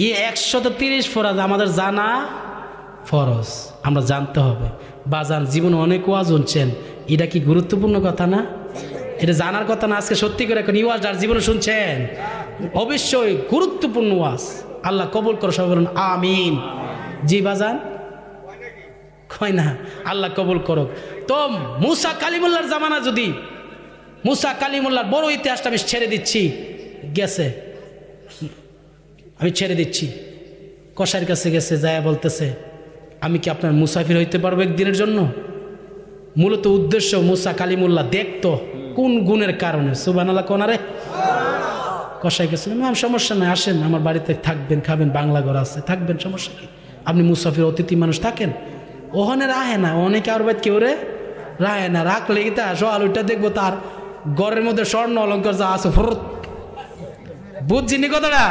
এই 130 ফরজ আমাদের জানা ফরজ, আমরা জানতে হবে। বাজান জীবনে অনেক ওয়াজ শুনছেন, এটা কি গুরুত্বপূর্ণ কথা না? এটা জানার কথা না? আজকে সত্যি করে এখন ওয়াজ যার জীবনে শুনছেন অবশ্যই গুরুত্বপূর্ণ ওয়াজ। আল্লাহ কবুল করো, সবাই বলুন আমিন। জি বাজান, কয় না? আল্লাহ কবুল করুক। তো মুসা কালিমুল্লাহর জামানা, যদি মুসা কালিমুল্লাহর বড় ইতিহাসটা আমি ছেড়ে দিচ্ছি, গেছে, আমি ছেড়ে দিচ্ছি। কসাইয়ের কাছে গেছে, যায় বলতেছে আমি কি আপনার মুসাফির হইতে পারবো একদিনের জন্য? মূলত উদ্দেশ্য মুসা কালিমুল্লাহ দেখতো কোন গুণের কারণে। সুবহানাল্লাহ কোনারে। কসাই গেছে, সমস্যা নাই, আসেন আমার বাড়িতে থাকবেন, খাবেন, বাংলা ঘর আছে, থাকবেন, সমস্যা কি? আপনি মুসাফির অতিথি মানুষ, থাকেন। ওখানে রাহে না, অনেকে আর বাদ কেউ রে রাহে না, রাখলে তা সকাল ওইটা দেখবো তার ঘরের মধ্যে স্বর্ণ অলঙ্কার যা আছে ফরত। বুঝছিনি কথাটা?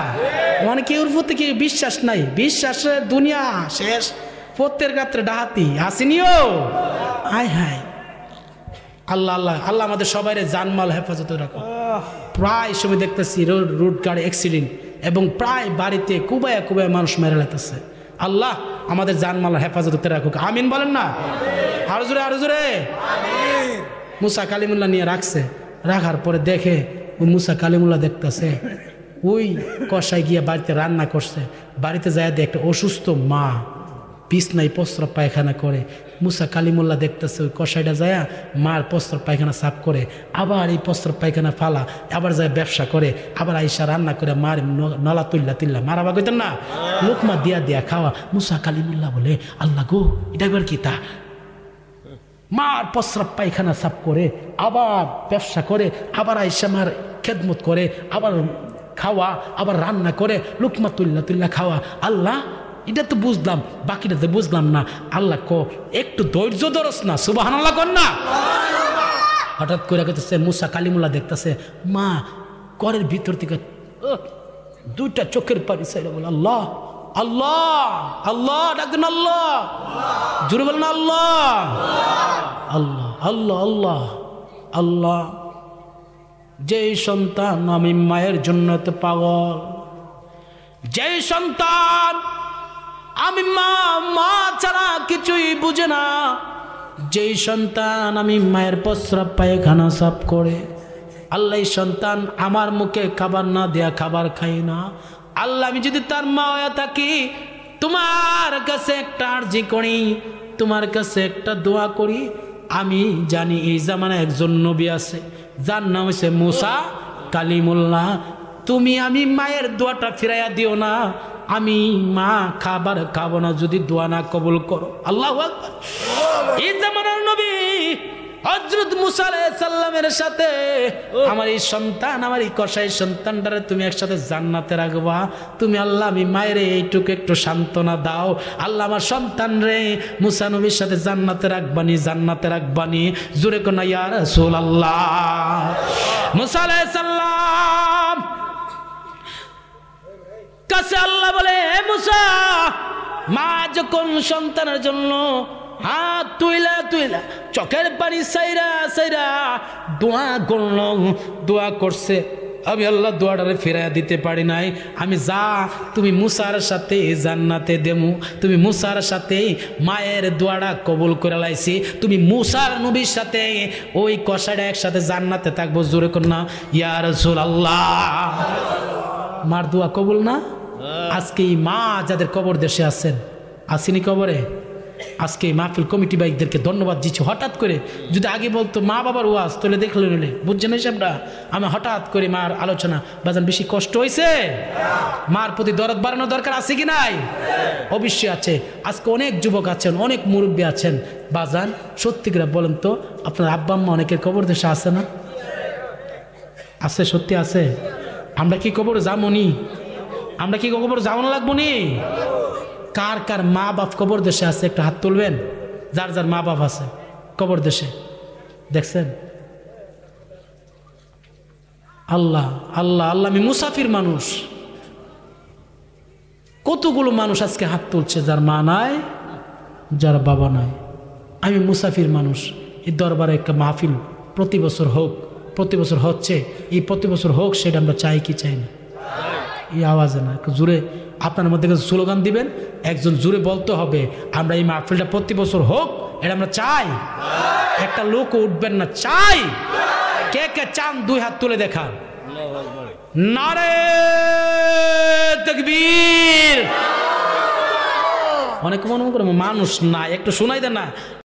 মানে কেউর প্রতি কি বিশ্বাস নাই, বিশ্বাসের দুনিয়া শেষ। প্রত্যেক রাত্রে ডাহাতি আসেনিও। হায় হায়, আল্লাহ আল্লাহ আল্লাহ আমাদের সবাই জানমাল হেফাজত রাখো। প্রায় সময় দেখতেছি রোড গাড়ি অ্যাক্সিডেন্ট, এবং প্রায় বাড়িতে কুবায়া কুবায়া মানুষ মেরে লেতেছে। আল্লাহ আমাদের জানমাল হেফাজতে রাখুক, আমিন বলেন না? আরো জোরে, আরো জোরে। মুসা কালিমুল্লাহ নিয়ে রাখছে, রাখার পরে দেখে ওই মুসা কালিমুল্লাহ দেখতেছে ওই কষাই গিয়া বাড়িতে রান্না করছে। বাড়িতে যায় দেখে একটা অসুস্থ মা বিছনায় প্রস্রাব পায়খানা করে। মুসা কালিমুল্লাহ দেখতেছে ওই কষাইটা যায় মার প্রস্রাব পায়খানা সাফ করে, আবার এই প্রস্রাব পায়খানা ফালা, আবার যায় ব্যবসা করে, আবার আইসা রান্না করে মার নলা তুল্লা মারাবা কইতেন না, লোকমা দিয়া দিয়া খাওয়া। মুসা কালিমুল্লাহ বলে আল্লাহ গো, এটা একবার কি তা? মার প্রস্রাব পায়খানা সাফ করে, আবার ব্যবসা করে, আবার আইসা মার খেদমত করে, আবার খাওয়া, আবার রান্না করে, লোকমা তুল্লা খাওয়া। আল্লাহ এটা তো বুঝলাম, বাকিটা তো বুঝলাম না। আল্লাহ ক একটু ধৈর্য ধরস না, সুবহানাল্লাহ কর না। হঠাৎ করে গেছে মুসা কালিমুল্লাহ দেখতেছে মা ঘরের ভিতর থেকে দুইটা চোখের পানি চাইলে বলে আল্লাহ আল্লাহ আল্লাহ, ডাকতেন আল্লাহ, জোরে বলেন আল্লাহ আল্লাহ আল্লাহ আল্লাহ আল্লাহ। যেই সন্তান আমি মায়ের জন্য তো পাগল, যেই সন্তান আমি মা ছাড়া কিছুই বুঝে না, যেই সন্তান আমি মায়ের প্রস্রাব পায়খানা সাফ করে, আল্লাহ সন্তান আমার মুখে খাবার না দেয়া খাবার খাই না। আল্লাহ আমি যদি তার মা হয়ে থাকি, তোমার কাছে একটা আরজি করি, তোমার কাছে একটা দোয়া করি। আমি জানি এই জামানায় একজন নবী আছে যার নাম হচ্ছে মুসা কালিমুল্লাহ। তুমি আমি মায়ের দোয়াটা ফিরাইয়া দিও না, আমি মা খাবার খাবো না যদি দোয়া না কবুল করো। আল্লাহু আকবার। এই জামানার নবী হযরত মুসা আলাইহিস সালামের সাথে আমার এই সন্তান, আমার এই কসাই সন্তানটারে তুমি একসাথে জান্নাতে রাখবা। তুমি আল্লাহ আমি মায়ের এইটুকু একটু সান্ত্বনা দাও। আল্লাহ আমার সন্তান রে মুসা নবীর সাথে জান্নাতে রাখবানি, জান্নাতে রাখবানি। জোরে কোনা ইয়া রাসূলুল্লাহ। মুসা আলাইহিস সালাম কাছে আল্লাহ বলে, হে মুসা, মা যখন সন্তানের জন্য হাত তুইলা চোখের পানি সাইরা দোয়া করল, দোয়া করছে, আমি আল্লাহ দোয়াটারে ফিরাইয়া দিতে পারি নাই। আমি যা তুমি মুসার সাথে জান্নাতে দেমু, তুমি মুসার সাথে মায়ের দোয়াটা কবুল করে লাইছি, তুমি মুসার নবীর সাথে ওই কষাটা একসাথে জান্নাতে থাকবো। জোরে কর না ইয়া রাসূলুল্লাহ। মার দোয়া কবুল না? আজকে এই মা যাদের কবর দেশে আছেন, আসিনি কবরে। আজকে এই মাহফিল কমিটি ভাইদেরকে ধন্যবাদ দিচ্ছি। হঠাৎ করে যদি আগে বলতো মা বাবার ওয়াজ তাহলে দেখলে নিলে বুঝছেন হিসাবটা। আমি হঠাৎ করে মার আলোচনা বাজান বেশি কষ্ট হয়েছে? মার প্রতি দরদ বাড়ানোর দরকার আছে কি নাই? অবশ্যই আছে। আজকে অনেক যুবক আছেন, অনেক মুরব্বী আছেন বাজান, সত্যি করে বলেন তো আপনার আব্বা আম্মা অনেকের কবর দেশে আছে না? আছে, সত্যি আছে। আমরা কি কবর যাবো নি? আমরা কি কবর যাওয়ানো লাগবো নি? কার কার মা বাপ কবর দেশে আছে একটা হাত তুলবেন। যার যার মা বাপ আছে কবর দেশে দেখছেন? আল্লাহ আল্লাহ আল্লাহ, আমি মুসাফির মানুষ। কতগুলো মানুষ আজকে হাত তুলছে যার মা নাই, যার বাবা নাই। আমি মুসাফির মানুষ। এই দরবারে একটা মাহফিল প্রতি বছর হোক, প্রতি বছর হচ্ছে, এই প্রতি বছর হোক, সেটা আমরা চাই কি চাই না? এই আওয়াজে না, একটু জোরে আপনার মধ্যে কাছে স্লোগান দিবেন, একজন জোরে বলতে হবে আমরা এই মাহফিলটা প্রতি বছর হোক, এটা আমরা চাই। একটা লোক উঠবেন না, চাই। কে কে চান দুই হাত তুলে দেখান। নারে তাকবীর। অনেক মনে করে মানুষ নাই, একটু শোনাই দেন না।